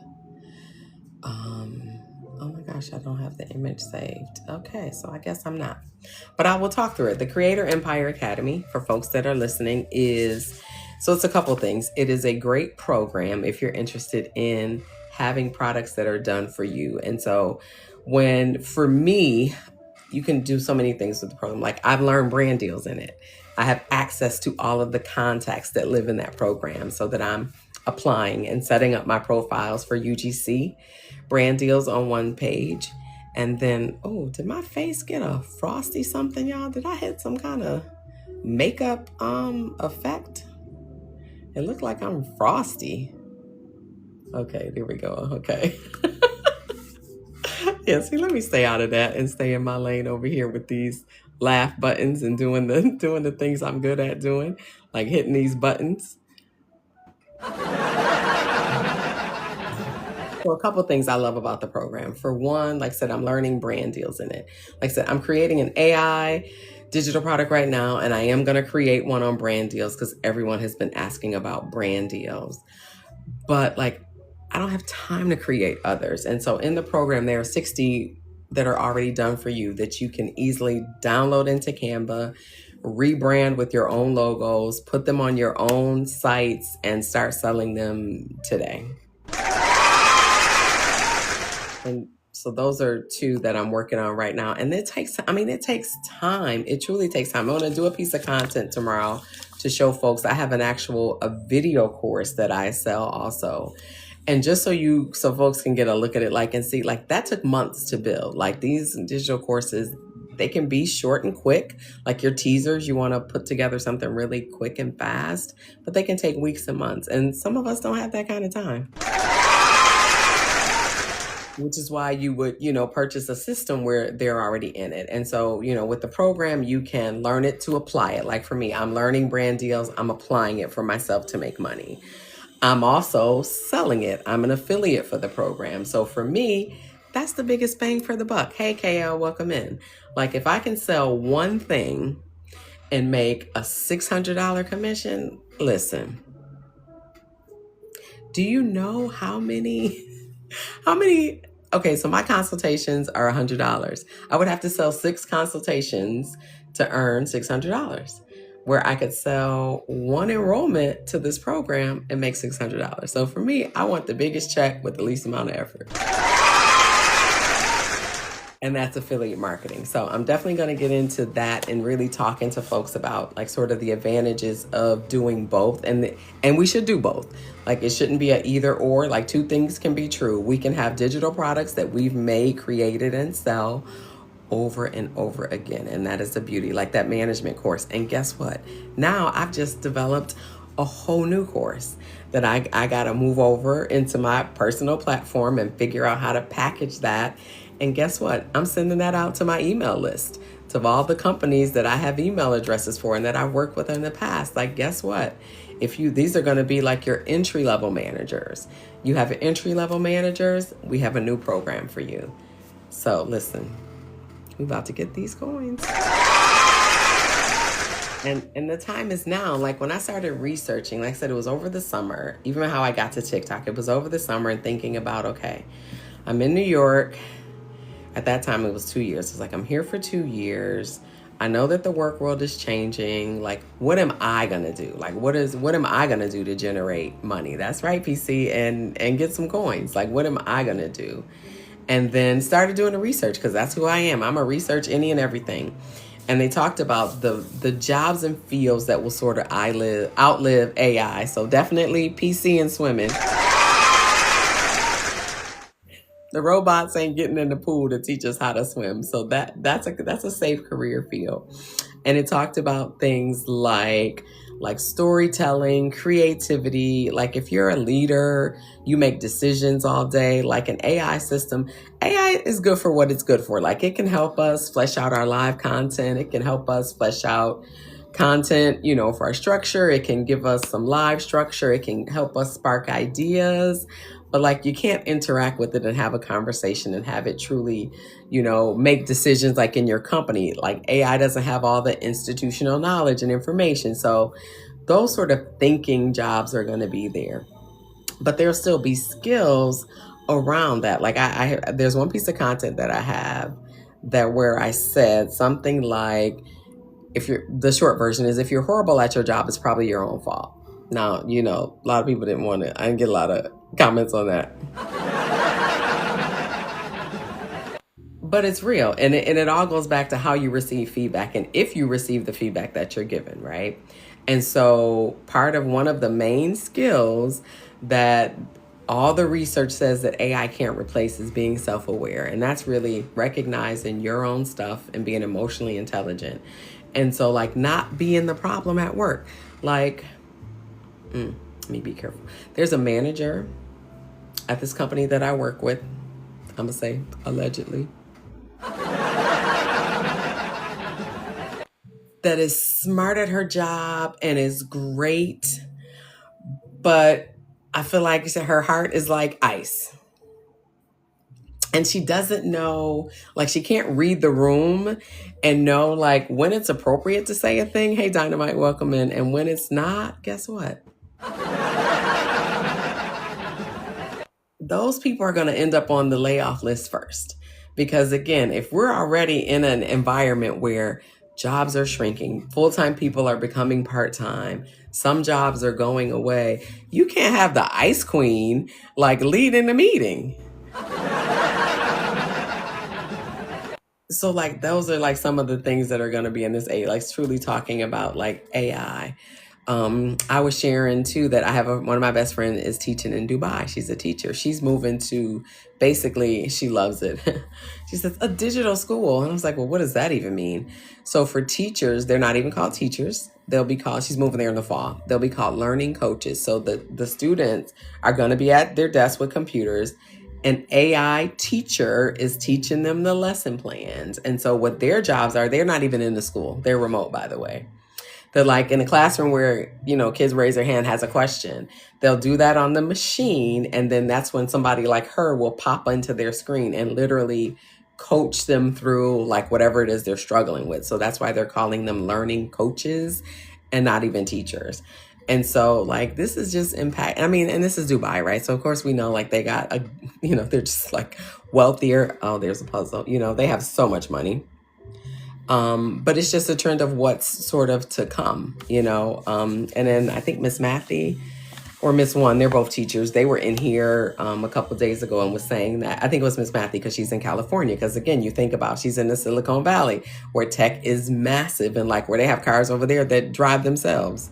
Oh my gosh, I don't have the image saved. Okay, so I guess I'm not. But I will talk through it. The Creator Empire Academy, for folks that are listening, so it's a couple things. It is a great program if you're interested in having products that are done for you. And so for me, you can do so many things with the program. Like I've learned brand deals in it. I have access to all of the contacts that live in that program so that I'm applying and setting up my profiles for UGC brand deals on one page. And then, oh, did my face get a frosty something, y'all? Did I hit some kind of makeup effect? It looked like I'm frosty. Okay, there we go. Okay. Yeah, see, let me stay out of that and stay in my lane over here with these laugh buttons and doing the things I'm good at doing, like hitting these buttons. So a couple things I love about the program. For one, like I said, I'm learning brand deals in it. Like I said, I'm creating an AI digital product right now, and I am going to create one on brand deals because everyone has been asking about brand deals. But like, I don't have time to create others. And so in the program, there are 60 that are already done for you that you can easily download into Canva, rebrand with your own logos, put them on your own sites, and start selling them today. And so those are two that I'm working on right now. And it takes time. It truly takes time. I'm going to do a piece of content tomorrow to show folks. I have a video course that I sell also. And just so folks can get a look at it, and see, that took months to build. Like these digital courses, they can be short and quick, like your teasers. You want to put together something really quick and fast, but they can take weeks and months. And some of us don't have that kind of time. Which is why you would, purchase a system where they're already in it. And so, with the program, you can learn it to apply it. Like for me, I'm learning brand deals. I'm applying it for myself to make money. I'm also selling it. I'm an affiliate for the program. So for me, that's the biggest bang for the buck. Hey, KL, welcome in. Like if I can sell one thing and make a $600 commission, listen, do you know how many, okay, so my consultations are $100. I would have to sell 6 consultations to earn $600. Where I could sell one enrollment to this program and make $600. So for me, I want the biggest check with the least amount of effort. And that's affiliate marketing. So I'm definitely going to get into that and really talking to folks about sort of the advantages of doing both. And we should do both. It shouldn't be an either or. Two things can be true. We can have digital products that we've made, created, and sell over and over again. And that is the beauty, like that management course. And guess what? Now I've just developed a whole new course that I got to move over into my personal platform and figure out how to package that. And guess what? I'm sending that out to my email list to all the companies that I have email addresses for and that I've worked with in the past. Guess what? These are going to be your entry-level managers. You have entry-level managers, we have a new program for you. So listen, we're about to get these coins. And the time is now. When I started researching, like I said, it was over the summer. Even how I got to TikTok, it was over the summer and thinking about, okay, I'm in New York. At that time, it was 2 years. It's I'm here for 2 years. I know that the work world is changing. What am I going to do? What am I going to do to generate money? That's right, PC, and get some coins. What am I going to do? And then started doing the research because that's who I am. I'm a research any and everything. And they talked about the jobs and fields that will sort of outlive AI. So definitely PC and swimming. The robots ain't getting in the pool to teach us how to swim. So that's a safe career field. And it talked about things like storytelling, creativity. If you're a leader, you make decisions all day. An AI system, AI is good for what it's good for. It can help us flesh out our live content. It can help us flesh out content, for our structure. It can give us some live structure. It can help us spark ideas. but like you can't interact with it and have a conversation and have it truly, make decisions like in your company. Like AI doesn't have all the institutional knowledge and information. So those sort of thinking jobs are going to be there, but there'll still be skills around that. Like there's one piece of content that I have that where I said something like, the short version is, if you're horrible at your job, it's probably your own fault. Now, a lot of people didn't want it. I didn't get a lot of comments on that. But it's real. And it all goes back to how you receive feedback and if you receive the feedback that you're given, right? And so part of one of the main skills that all the research says that AI can't replace is being self-aware. And that's really recognizing your own stuff and being emotionally intelligent. And so like not being the problem at work. Like, let me be careful. There's a manager at this company that I work with. I'm going to say allegedly. That is smart at her job and is great. But I feel like her heart is like ice. And she doesn't know, like she can't read the room and know like when it's appropriate to say a thing, hey, Dynamite, welcome in. And when it's not, guess what? Those people are going to end up on the layoff list first. Because again, if we're already in an environment where jobs are shrinking, full-time people are becoming part-time, some jobs are going away, you can't have the ice queen like leading the meeting. So like those are like some of the things that are going to be in this like truly talking about like AI. I was sharing too that I have one of my best friends is teaching in Dubai. She's a teacher. She's moving to, basically, she loves it. She says a digital school. And I was like, well, what does that even mean? So for teachers, they're not even called teachers. They'll be called, she's moving there in the fall. They'll be called learning coaches. So the students are going to be at their desk with computers. An AI teacher is teaching them the lesson plans. And so what their jobs are, they're not even in the school. They're remote, by the way. They're like in a classroom where, kids raise their hand, has a question. They'll do that on the machine. And then that's when somebody like her will pop into their screen and literally coach them through like whatever it is they're struggling with. So that's why they're calling them learning coaches and not even teachers. And so like, this is just impact. I mean, and this is Dubai, right? So of course we know like they got, they're just like wealthier. Oh, there's a puzzle. They have so much money. But it's just a trend of what's sort of to come, and then I think Miss Matthew or Miss One, they're both teachers. They were in here a couple of days ago and was saying that, I think it was Miss Matthew because she's in California. Because again, you think about, she's in the Silicon Valley where tech is massive and like where they have cars over there that drive themselves.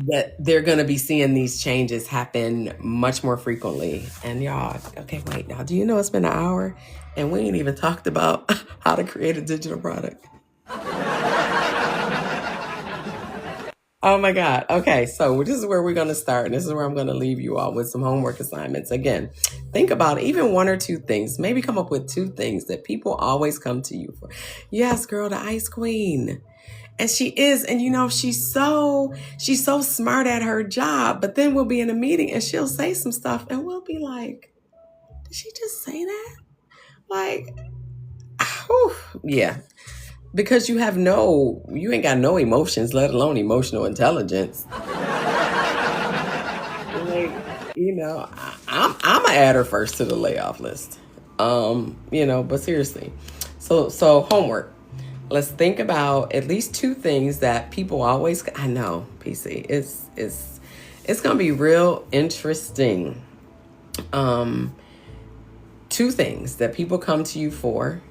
That they're going to be seeing these changes happen much more frequently. And y'all, okay, wait, now, do you know it's been an hour and we ain't even talked about how to create a digital product? Oh my God. Okay, so this is where we're going to start. And this is where I'm going to leave you all with some homework assignments. Again, think about even one or two things. Maybe come up with two things that people always come to you for. Yes, girl, the ice queen. And she is, and she's so smart at her job, but then we'll be in a meeting and she'll say some stuff and we'll be like, did she just say that? Like, whew, yeah. Because you ain't got no emotions, let alone emotional intelligence. Like, I'm gonna add her first to the layoff list. But seriously. So homework. Let's think about at least two things that people always, I know, PC, it's going to be real interesting. Two things that people come to you for,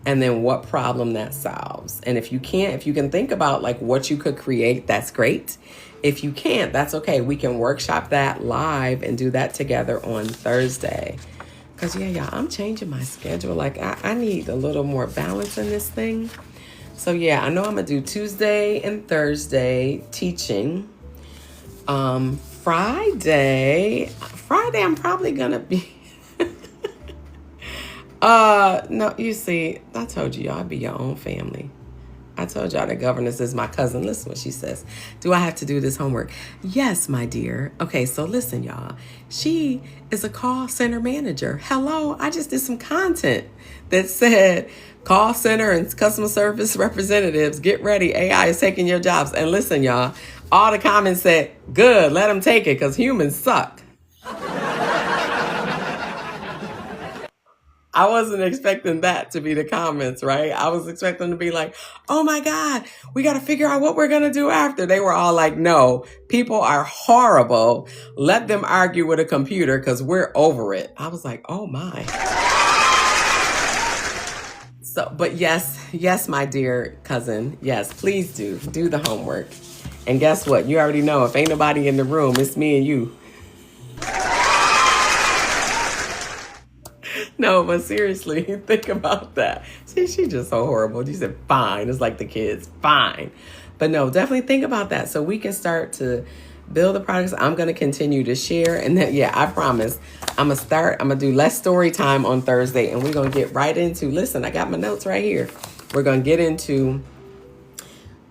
and then what problem that solves. And if you can think about like what you could create, that's great. If you can't, that's okay. We can workshop that live and do that together on Thursday. Because y'all, I'm changing my schedule. Like I need a little more balance in this thing. So I know I'm going to do Tuesday and Thursday teaching. Friday, I'm probably going to be... no, you see, I told you, y'all be your own family. I told y'all that governess is my cousin. Listen what she says. Do I have to do this homework? Yes, my dear. Okay, so listen, y'all. She is a call center manager. Hello, I just did some content that said call center and customer service representatives, get ready. AI is taking your jobs. And listen, y'all, all the comments said, good, let them take it because humans suck. I wasn't expecting that to be the comments, right? I was expecting to be like, oh my God, we got to figure out what we're going to do after. They were all like, no, people are horrible. Let them argue with a computer because we're over it. I was like, oh my. So, but yes, my dear cousin, yes, please do the homework. And guess what? You already know if ain't nobody in the room, it's me and you. No, but seriously, think about that. See, she's just so horrible. You said fine. It's like the kids, fine. But no, definitely think about that so we can start to build the products. I'm going to continue to share. And then, yeah, I promise I'm going to do less story time on Thursday. And we're going to get right into, listen, I got my notes right here. We're going to get into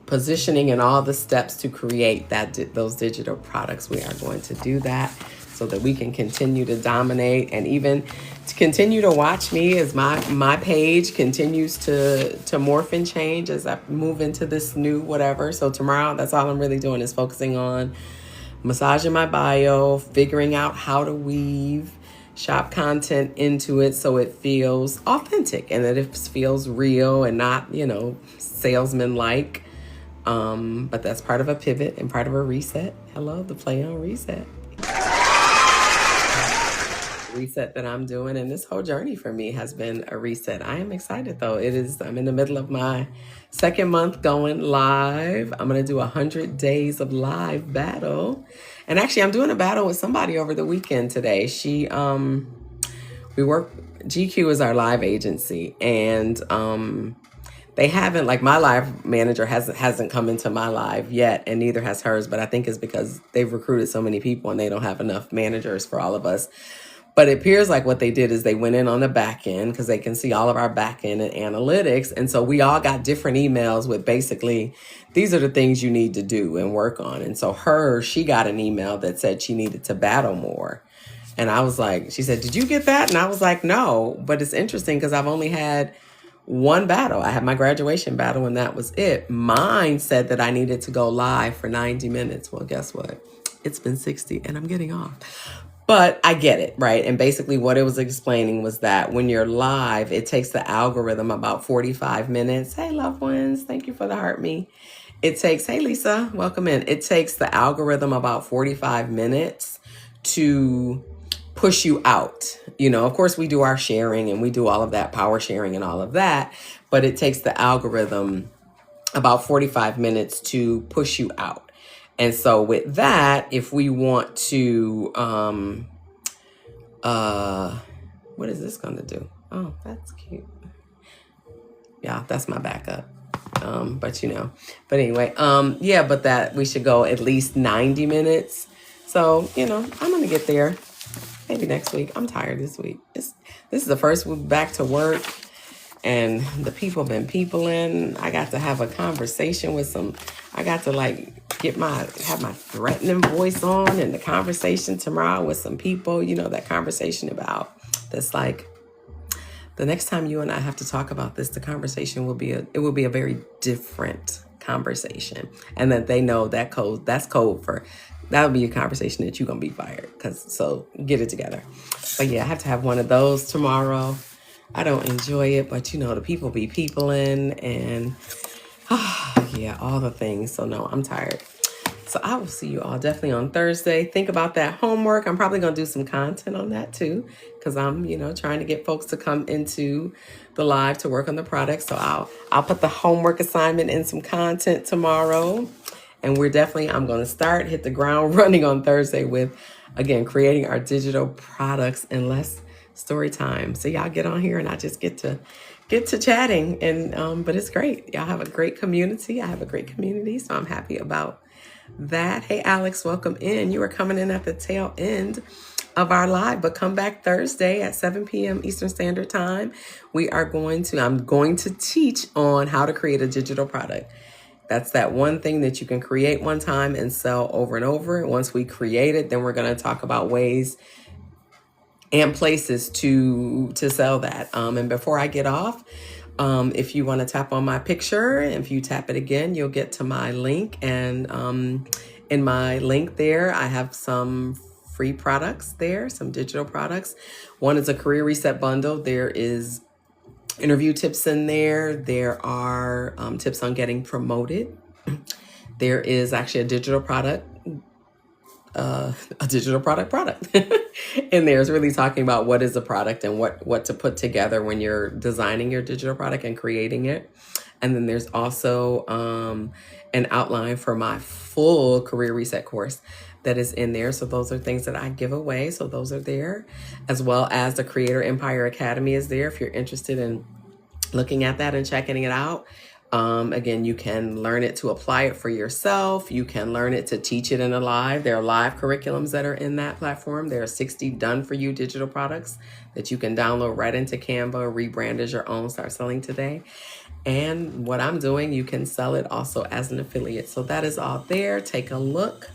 positioning and all the steps to create those digital products. We are going to do that so that we can continue to dominate and even to continue to watch me as my page continues to morph and change as I move into this new whatever. So tomorrow, that's all I'm really doing is focusing on massaging my bio, figuring out how to weave shop content into it so it feels authentic and that it feels real and not, salesman-like. But that's part of a pivot and part of a reset. Hello, the play on reset. Reset that I'm doing, and this whole journey for me has been a reset. I am excited though. I'm in the middle of my second month going live. I'm going to do 100 days of live battle. And actually I'm doing a battle with somebody over the weekend today. GQ is our live agency, and they haven't, like, my live manager hasn't come into my live yet, and neither has hers, but I think it's because they've recruited so many people and they don't have enough managers for all of us. But it appears like what they did is they went in on the back end because they can see all of our back end and analytics. And so we all got different emails with basically, these are the things you need to do and work on. And so she got an email that said she needed to battle more. And I was like, she said, did you get that? And I was like, no, but it's interesting because I've only had one battle. I had my graduation battle and that was it. Mine said that I needed to go live for 90 minutes. Well, guess what? It's been 60 and I'm getting off. But I get it, right? And basically what it was explaining was that when you're live, it takes the algorithm about 45 minutes. Hey, loved ones, thank you for the heart me. Hey, Lisa, welcome in. It takes the algorithm about 45 minutes to push you out. Of course, we do our sharing and we do all of that, power sharing and all of that. But it takes the algorithm about 45 minutes to push you out. And so with that, if we want to, what is this going to do? Oh, that's cute. Yeah, that's my backup. But anyway, but that we should go at least 90 minutes. So, I'm going to get there maybe next week. I'm tired this week. This is the first week back to work. And the people been peopling. I got to have a conversation with I got to have my threatening voice on in the conversation tomorrow with some people, that conversation about this, like, the next time you and I have to talk about this, the conversation will be a very different conversation. And that they know that's code for, that'll be a conversation that you're going to be fired. So get it together. But yeah, I have to have one of those tomorrow. I don't enjoy it, but the people be peopling and all the things. So no, I'm tired. So I will see you all definitely on Thursday. Think about that homework. I'm probably going to do some content on that too, because I'm, trying to get folks to come into the live to work on the product. So I'll put the homework assignment in some content tomorrow. And I'm going to hit the ground running on Thursday with, again, creating our digital products in less story time. So y'all get on here and I just get to chatting, and but it's great. Y'all have a great community. I have a great community, so I'm happy about that. Hey, Alex, welcome in. You are coming in at the tail end of our live. But come back Thursday at 7 p.m. Eastern Standard Time. I'm going to teach on how to create a digital product. That's that one thing that you can create one time and sell over and over. Once we create it, then we're going to talk about ways and places to sell that. And before I get off, if you want to tap on my picture, if you tap it again, you'll get to my link. And in my link there, I have some free products there, some digital products. One is a career reset bundle. There is interview tips in there. There are tips on getting promoted. There is actually a digital product in there. Is really talking about what is a product and what to put together when you're designing your digital product and creating it. And then there's also an outline for my full career reset course that is in there. So those are things that I give away. So those are there, as well as the Creator Empire Academy is there if you're interested in looking at that and checking it out. Again, you can learn it to apply it for yourself. You can learn it to teach it in a live. There are live curriculums that are in that platform. There are 60 done for you digital products that you can download right into Canva, rebrand as your own, start selling today. And what I'm doing, you can sell it also as an affiliate. So that is all there. Take a look.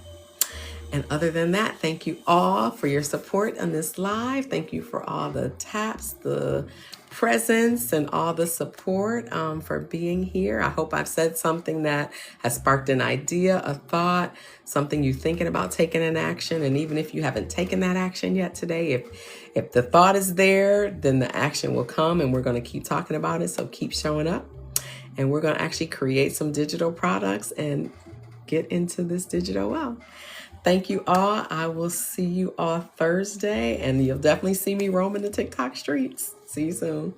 And other than that, thank you all for your support on this live. Thank you for all the taps, the presence, and all the support for being here. I hope I've said something that has sparked an idea, a thought, something you're thinking about taking an action. And even if you haven't taken that action yet today, if the thought is there, then the action will come, and we're going to keep talking about it. So keep showing up, and we're going to actually create some digital products and get into this digital world. Thank you all. I will see you all Thursday, and you'll definitely see me roaming the TikTok streets. See you soon.